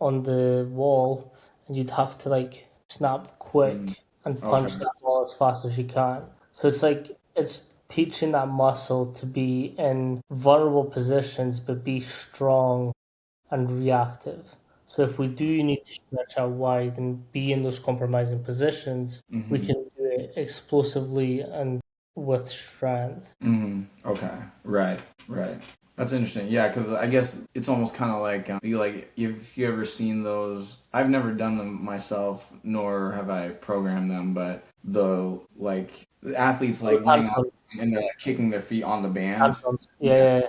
S1: on the wall, and you'd have to like snap
S2: Mm.
S1: quick and
S2: Okay.
S1: punch that ball as fast as you can. So it's like it's teaching that muscle to be in vulnerable positions but be strong and reactive. So if we do need to stretch out wide and be in those compromising positions, we
S2: Hmm.
S1: can do it explosively and with strength.
S2: Hmm. Okay. Right. Right. That's interesting. Yeah, because I guess it's almost kind of like you like if you ever seen those. I've never done them myself, nor have I programmed them. But the athletes like
S1: Those
S2: laying on
S1: tantrums,
S2: and they're like kicking their feet on the band.
S1: tantrums. Yeah,
S2: Yeah,
S1: yeah,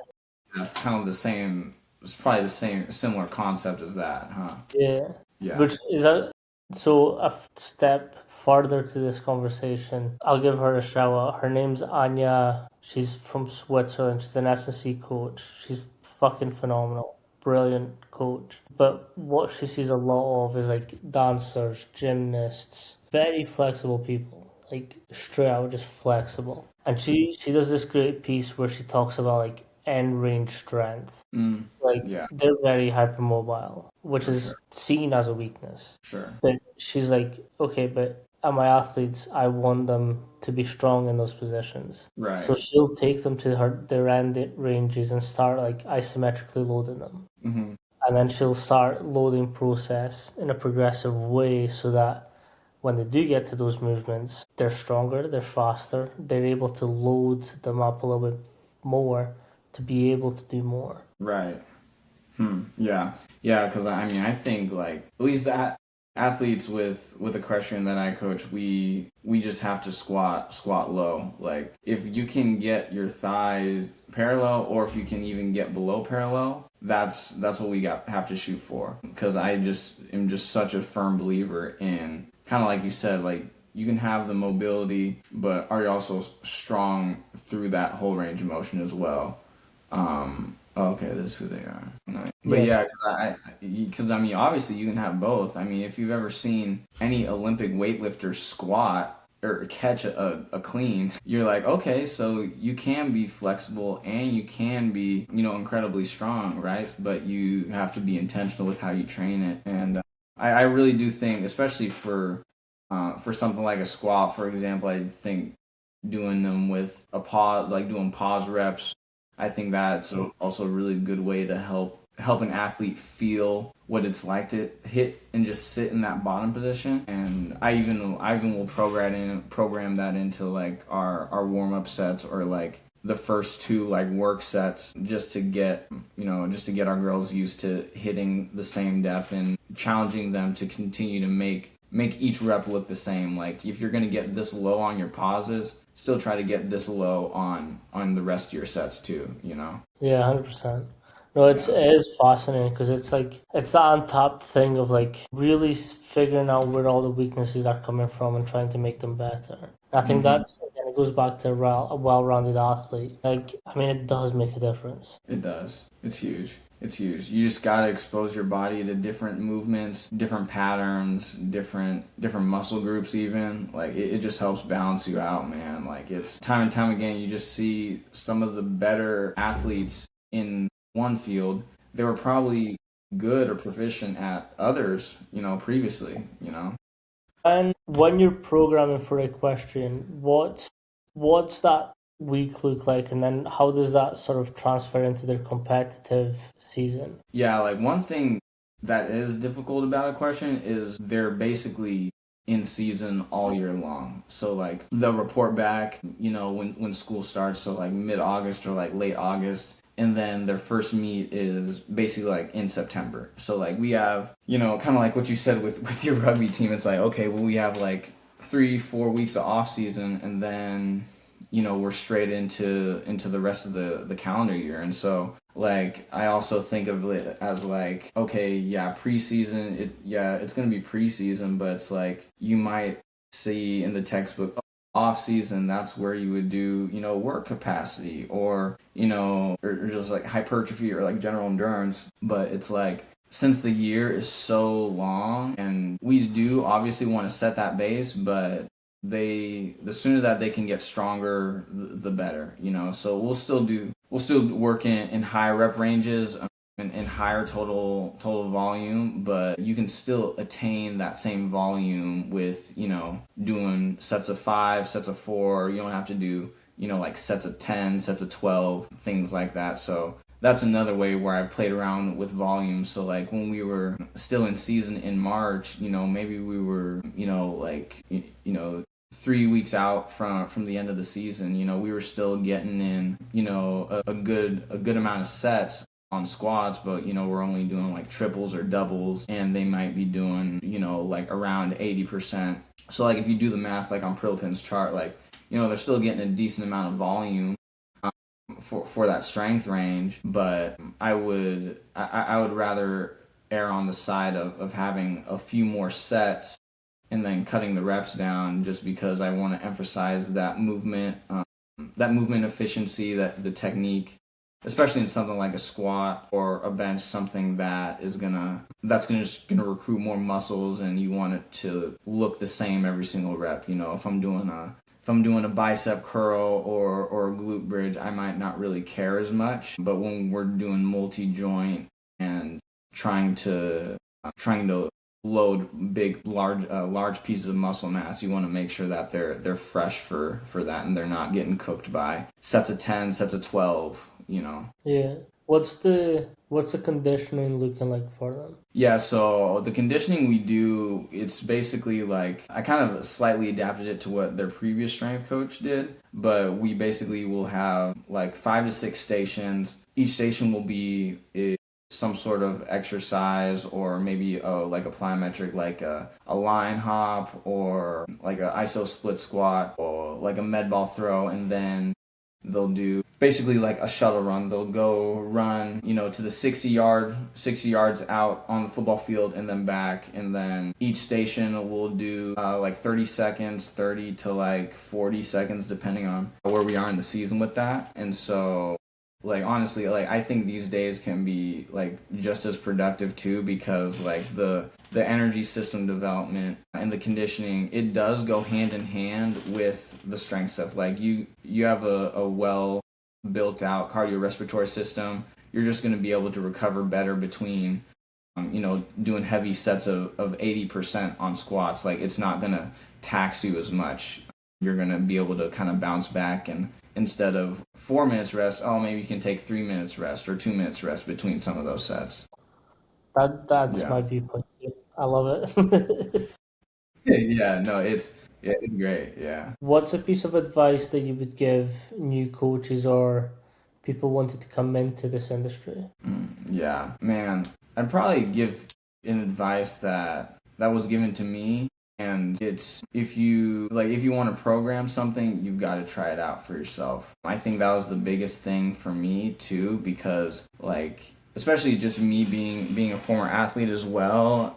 S2: that's kind of the same. It's probably the same similar concept as that, huh?
S1: yeah.
S2: Yeah.
S1: Which is so a step further to this conversation. I'll give her a shout out. Her name's Anya. She's from Switzerland. She's an S&C coach. She's fucking phenomenal. Brilliant coach. But what she sees a lot of is like dancers, gymnasts, very flexible people. Like straight out just flexible. And she does this great piece where she talks about like end range strength.
S2: Mm.
S1: Like
S2: Yeah,
S1: they're very hypermobile, which
S2: for
S1: is
S2: sure.
S1: seen as a weakness.
S2: Sure.
S1: But she's like, okay, but at my athletes, I want them to be strong in those positions. So
S2: Right.
S1: she'll take them to their end ranges and start like isometrically loading them.
S2: Mm-hmm.
S1: And then she'll start loading process in a progressive way so that when they do get to those movements, they're stronger, they're faster, they're able to load them up a little bit more to be able to do more.
S2: Right. Yeah, yeah. Because I mean, I think like at least that athletes with equestrian that I coach, we just have to squat low. Like if you can get your thighs parallel, or if you can even get below parallel, that's what we got have to shoot for. Because I just am just such a firm believer in kind of like you said, like you can have the mobility, but are you also strong through that whole range of motion as well? Okay, this is who they are. Nice. But
S1: Yes.
S2: yeah, because I mean, obviously you can have both. I mean, if you've ever seen any Olympic weightlifter squat or catch a clean, you're like, okay, so you can be flexible and you can be, incredibly strong, right? But you have to be intentional with how you train it. And I really do think, especially for something like a squat, for example, I think doing them with a pause, like doing pause reps, I think that's also a really good way to help an athlete feel what it's like to hit and just sit in that bottom position. And I even will program that into like our warm up sets, or like the first two like work sets, just to get our girls used to hitting the same depth and challenging them to continue to make each rep look the same. Like if you're gonna get this low on your pauses, still try to get this low on the rest of your sets too.
S1: Yeah, 100%. No,
S2: Yeah.
S1: it is fascinating because it's like it's that untapped thing of like really figuring out where all the weaknesses are coming from and trying to make them better. I think
S2: Hmm.
S1: that's again it goes back to a well-rounded athlete. Like I mean, it does make a difference.
S2: It does. It's huge. It's huge. You just gotta expose your body to different movements, different patterns, different muscle groups even. Like it just helps balance you out, man. Like it's time and time again you just see some of the better athletes in one field. They were probably good or proficient at others, previously.
S1: And when you're programming for equestrian, what's that week look like, and then how does that sort of transfer into their competitive season?
S2: Yeah, like one thing that is difficult about a question is they're basically in season all year long. So like they'll report back, when school starts, so like mid August or like late August. And then their first meet is basically like in September. So like we have, kind of like what you said with your rugby team. It's like, okay, well we have like 3-4 weeks of off season, and then we're straight into the rest of the calendar year. And so like I also think of it as like, okay, yeah, preseason, it's going to be preseason, but it's like you might see in the textbook, off season, that's where you would do work capacity, or just like hypertrophy or like general endurance. But it's like, since the year is so long, and we do obviously want to set that base, but the sooner that they can get stronger, the better. So we'll still work in higher rep ranges, and higher total volume, but you can still attain that same volume with doing sets of 5, sets of 4. You don't have to do like sets of 10, sets of 12, things like that. So that's another way where I played around with volume. So like when we were still in season in March, maybe we were 3 weeks out from the end of the season. We were still getting in a good amount of sets on squats, but we're only doing like triples or doubles, and they might be doing like around 80%. So like if you do the math, like on Prilipin's chart, like they're still getting a decent amount of volume for that strength range. But I would rather err on the side of having a few more sets and then cutting the reps down, just because I want to emphasize that movement efficiency, that the technique, especially in something like a squat or a bench, something that's gonna recruit more muscles, and you want it to look the same every single rep. If I'm doing if I'm doing a bicep curl or a glute bridge, I might not really care as much. But when we're doing multi-joint and trying to load big, large pieces of muscle mass, you want to make sure that they're fresh for that, and they're not getting cooked by sets of 10, sets of 12.
S1: Yeah. What's the conditioning looking like for them?
S2: Yeah, so the conditioning we do, it's basically like I kind of slightly adapted it to what their previous strength coach did, but we basically will have like 5 to 6 stations. Each station will be some sort of exercise, or maybe like a plyometric, like a line hop, or like a iso split squat, or like a med ball throw, and then they'll do basically like a shuttle run. They'll go run, to the 60 yards out on the football field and then back. And then each station will do like 30 seconds, 30 to like 40 seconds, depending on where we are in the season with that. And so, like, honestly, like, I think these days can be like just as productive too, because like the energy system development and the conditioning, it does go hand in hand with the strength stuff. Like you have a well built out cardiorespiratory system. You're just going to be able to recover better between doing heavy sets of 80% on squats. Like, it's not going to tax you as much. You're going to be able to kind of bounce back, and instead of 4 minutes rest, maybe you can take 3 minutes rest or 2 minutes rest between some of those sets.
S1: That's
S2: Yeah.
S1: my viewpoint too. I love it.
S2: Yeah, no, it's great. Yeah.
S1: What's a piece of advice that you would give new coaches or people wanting to come into this industry?
S2: Yeah, man, I'd probably give an advice that was given to me, and it's if you want to program something, you've got to try it out for yourself. I think that was the biggest thing for me too, because like, especially just me being a former athlete as well,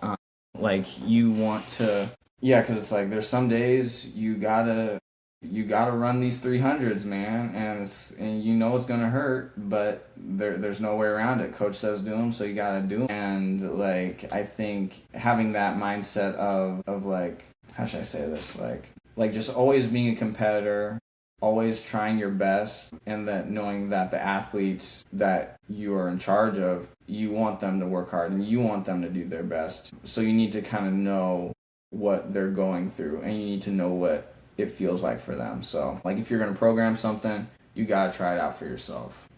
S2: like, you want to, yeah, because it's like there's some days you gotta run these 300s, man, and it's gonna hurt, but there's no way around it. Coach says do them, so you gotta do them. And like, I think having that mindset of like, how should I say this, like just always being a competitor, always trying your best, and that knowing that the athletes that you are in charge of, you want them to work hard and you want them to do their best. So you need to kind of know what they're going through, and you need to know what it feels like for them. So like, if you're going to program something, you got to try it out for yourself.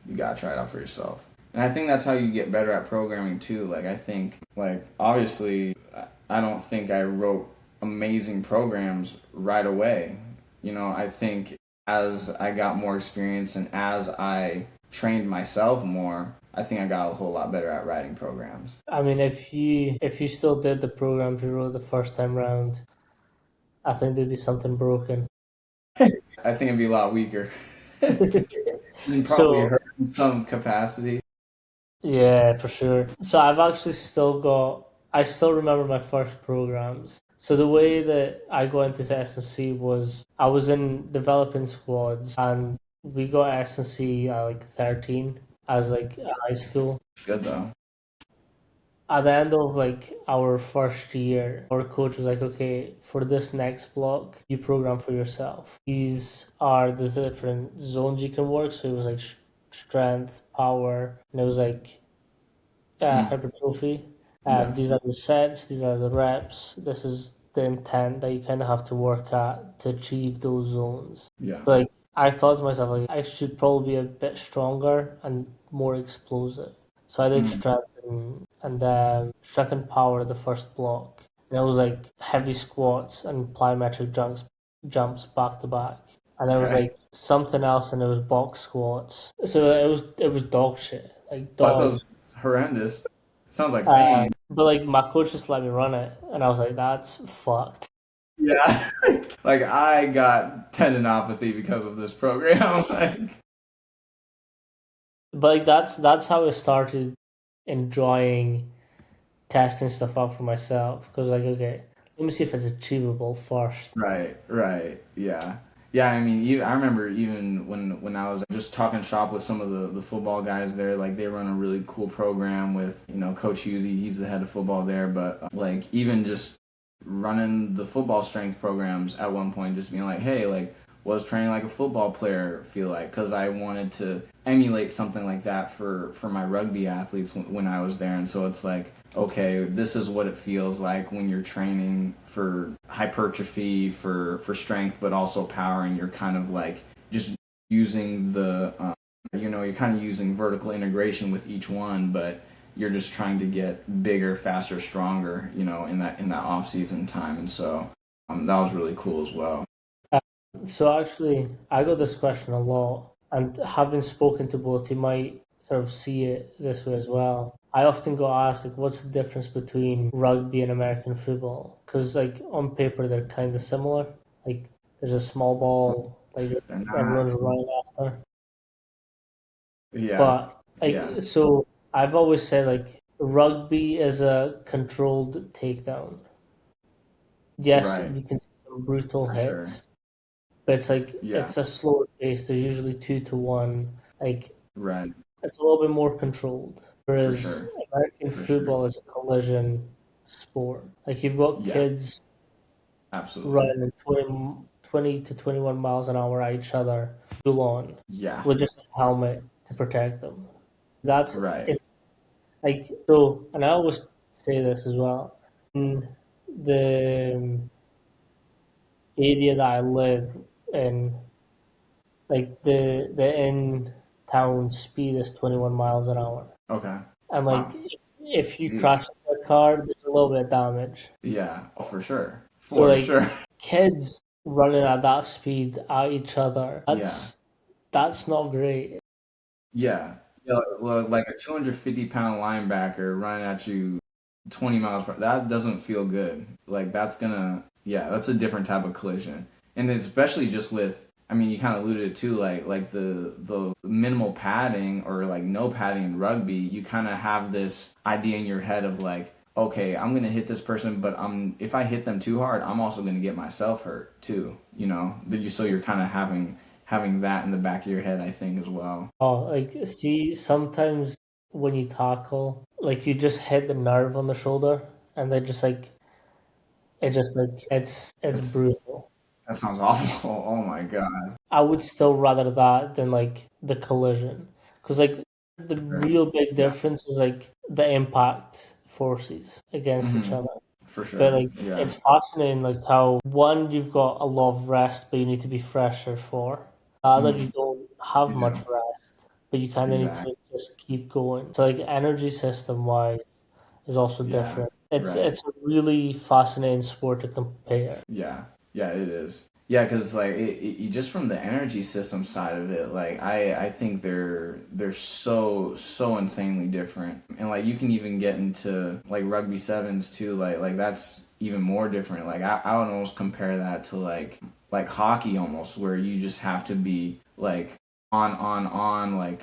S2: And I think that's how you get better at programming too. Like, I think, like, obviously I don't think I wrote amazing programs right away. I think as I got more experience and as I trained myself more, I think I got a whole lot better at writing programs.
S1: I mean, if you still did the programs you wrote the first time round, I think there'd be something broken.
S2: I think it'd be a lot weaker. And probably
S1: So
S2: hurt in some capacity.
S1: yeah, for sure. So I still remember my first programs. So the way that I got into S&C was I was in developing squads, and we got S&C at like 13 as like a high school.
S2: It's good though.
S1: At the end of like our first year, our coach was like, okay, for this next block, you program for yourself. These are the different zones you can work. So it was like strength, power, and it was like
S2: Mm.
S1: hypertrophy.
S2: Yeah.
S1: These are the sets, these are the reps. This is the intent that you kind of have to work at to achieve those zones.
S2: Yeah.
S1: Like, I thought to myself, like, I should probably be a bit stronger and more explosive. So I did
S2: Mm.
S1: strength and power the first block, and it was like heavy squats and plyometric jumps back to back. And there was
S2: Okay.
S1: like something else, and it was box squats. So it was dog shit, like
S2: That
S1: dog.
S2: sounds horrendous. Sounds like pain.
S1: But like my coach just let me run it, and I was like, "That's fucked."
S2: Yeah. Like, I got tendinopathy because of this program. Like,
S1: But like that's how I started enjoying testing stuff out for myself. Because like, okay, let me see if it's achievable first.
S2: right. Yeah. Yeah, I mean, I remember even when I was just talking shop with some of the football guys there, like, they run a really cool program with, Coach Hughes. He's the head of football there, but like, even just running the football strength programs at one point, just being like, hey, like, was training like a football player feel like, because I wanted to emulate something like that for my rugby athletes when I was there. And so it's like, okay, this is what it feels like when you're training for hypertrophy, for strength, but also power, and you're kind of like just using the you're kind of using vertical integration with each one, but you're just trying to get bigger, faster, stronger, in that off season time. And so that was really cool as well.
S1: Uh, So actually, I got this question a lot, and having spoken to both, you might sort of see it this way as well. I often got asked, like, what's the difference between rugby and American football? Because, like, on paper, they're kind of similar. Like, there's a small ball, like,
S2: They're not.
S1: everyone's running after.
S2: Yeah,
S1: But,
S2: yeah,
S1: like, so I've always said, like, rugby is a controlled takedown. Yes,
S2: right,
S1: you can see some brutal
S2: for sure.
S1: hits, but it's like
S2: Yeah,
S1: it's a slower pace. There's usually 2-1. Like
S2: right,
S1: it's a little bit more controlled.
S2: for
S1: Whereas
S2: sure,
S1: American
S2: for sure.
S1: football is a collision sport. Like you've got
S2: Yeah,
S1: kids
S2: absolutely.
S1: running 20 to 21 miles an hour at each other, full on,
S2: Yeah,
S1: with just a helmet to protect them. That's
S2: right.
S1: it's like so, and I always say this as well. In the area that I live in, like the in town speed is 21 miles an hour,
S2: Okay.
S1: and like
S2: Wow.
S1: if you
S2: Jeez.
S1: crash into a car, there's a little bit of damage.
S2: Yeah, for sure.
S1: So
S2: For
S1: like
S2: sure.
S1: kids running at that speed at each other,
S2: Yeah.
S1: that's not great.
S2: Yeah. Yeah, like a 250-pound linebacker running at you 20 miles per, that doesn't feel good. Like yeah, that's a different type of collision. And especially just with, I mean, you kind of alluded to like the minimal padding or like no padding in rugby, you kind of have this idea in your head of like, okay, I'm gonna hit this person, but if I hit them too hard, I'm also gonna get myself hurt too. So you're kind of having that in the back of your head, I think, as well.
S1: Oh, like see, sometimes when you tackle, like you just hit the nerve on the shoulder, and they just like it just like it's
S2: That's
S1: brutal.
S2: that sounds awful. Oh my God.
S1: I would still rather that than like the collision, because like the
S2: Sure.
S1: real big
S2: Yeah.
S1: difference is like the impact forces against each
S2: Hmm.
S1: other.
S2: For
S1: But
S2: sure.
S1: like
S2: Yeah.
S1: it's fascinating like how one you've got a lot of rest, but you need to be fresher for. The other you
S2: Hmm.
S1: don't have
S2: You
S1: much
S2: do.
S1: rest, but you kind of need
S2: Exactly.
S1: to just keep going. So like energy system wise is also
S2: Yeah.
S1: different. It's
S2: Right.
S1: it's a really fascinating sport to compare.
S2: Yeah. Yeah, it is. Yeah, because like just from the energy system side of it, like I think they're so insanely different, and like you can even get into like rugby sevens too, like that's even more different. Like I would almost compare that to like hockey almost, where you just have to be like on like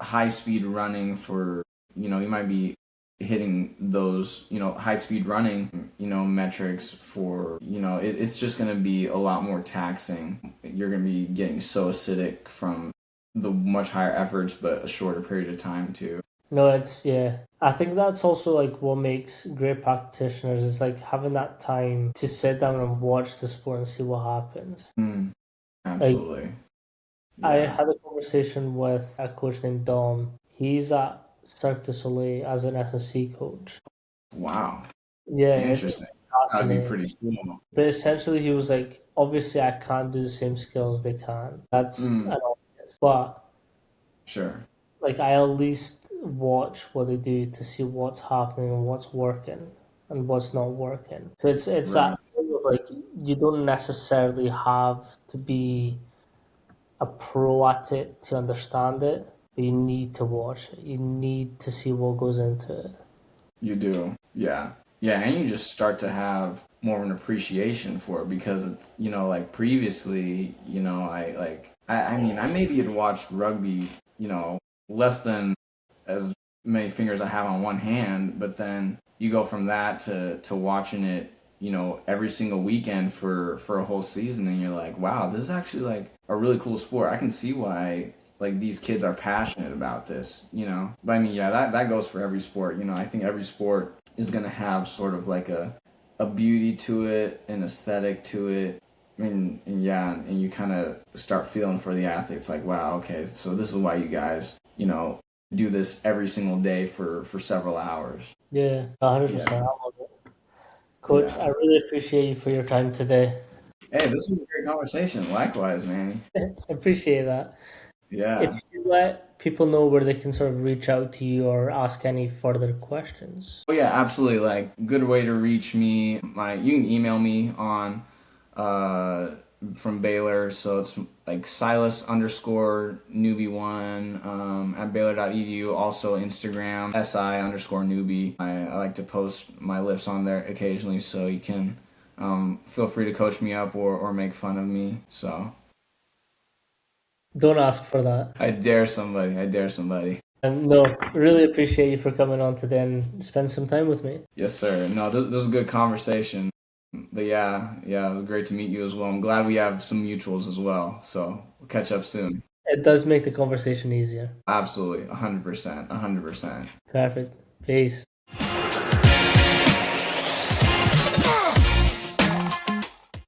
S2: high speed running for, you might be hitting those, high speed running, metrics for, it's just going to be a lot more taxing. You're going to be getting so acidic from the much higher efforts, but a shorter period of time too.
S1: No, it's yeah. I think that's also like what makes great practitioners is like having that time to sit down and watch the sport and see what happens.
S2: Mm,
S1: Like
S2: absolutely.
S1: I
S2: Yeah.
S1: had a conversation with a coach named Dom. He's at Cirque du Soleil as an S&C coach.
S2: Wow.
S1: Yeah, it's
S2: Interesting. That'd be
S1: fascinating.
S2: pretty cool.
S1: But essentially, he was like, obviously, I can't do the same skills they can. That's
S2: Mm,
S1: an obvious. But
S2: sure.
S1: like, I at least watch what they do to see what's happening and what's working and what's not working. So it's
S2: Right.
S1: that thing of like you don't necessarily have to be a pro at it to understand it, but you need to watch it. You need to see what goes into it.
S2: You do. Yeah. Yeah, and you just start to have more of an appreciation for it because it's, like previously, I mean, I maybe had watched rugby, less than as many fingers I have on one hand, but then you go from that to watching it, every single weekend for a whole season, and you're like, wow, this is actually like a really cool sport. I can see why like these kids are passionate about this. But I mean, yeah, that goes for every sport. I think every sport is gonna have sort of like a beauty to it, an aesthetic to it, And yeah, and you kind of start feeling for the athletes like, wow, okay, so this is why you guys, do this every single day for several hours.
S1: Yeah, 100%.
S2: Yeah,
S1: I love it. Coach,
S2: yeah.
S1: I really appreciate you for your time today.
S2: Hey, this was a great conversation. Likewise, Manny.
S1: I appreciate that. If
S2: Yeah.
S1: you let people know where they can sort of reach out to you or ask any further questions.
S2: Oh yeah, absolutely. Like good way to reach me. You can email me on uh from Baylor, so it's like Silas underscore newbie one at Baylor.edu. Also Instagram SI underscore newbie. I like to post my lifts on there occasionally, so you can feel free to coach me up or make fun of me. So
S1: Don't ask for that.
S2: I dare somebody. I dare somebody.
S1: No, really appreciate you for coming on today and spend some time with me.
S2: Yes, sir. No, this was a good conversation. But yeah, it was great to meet you as well. I'm glad we have some mutuals as well. So we'll catch up soon.
S1: It does make the conversation easier.
S2: Absolutely, 100%, 100%.
S1: Perfect. Peace.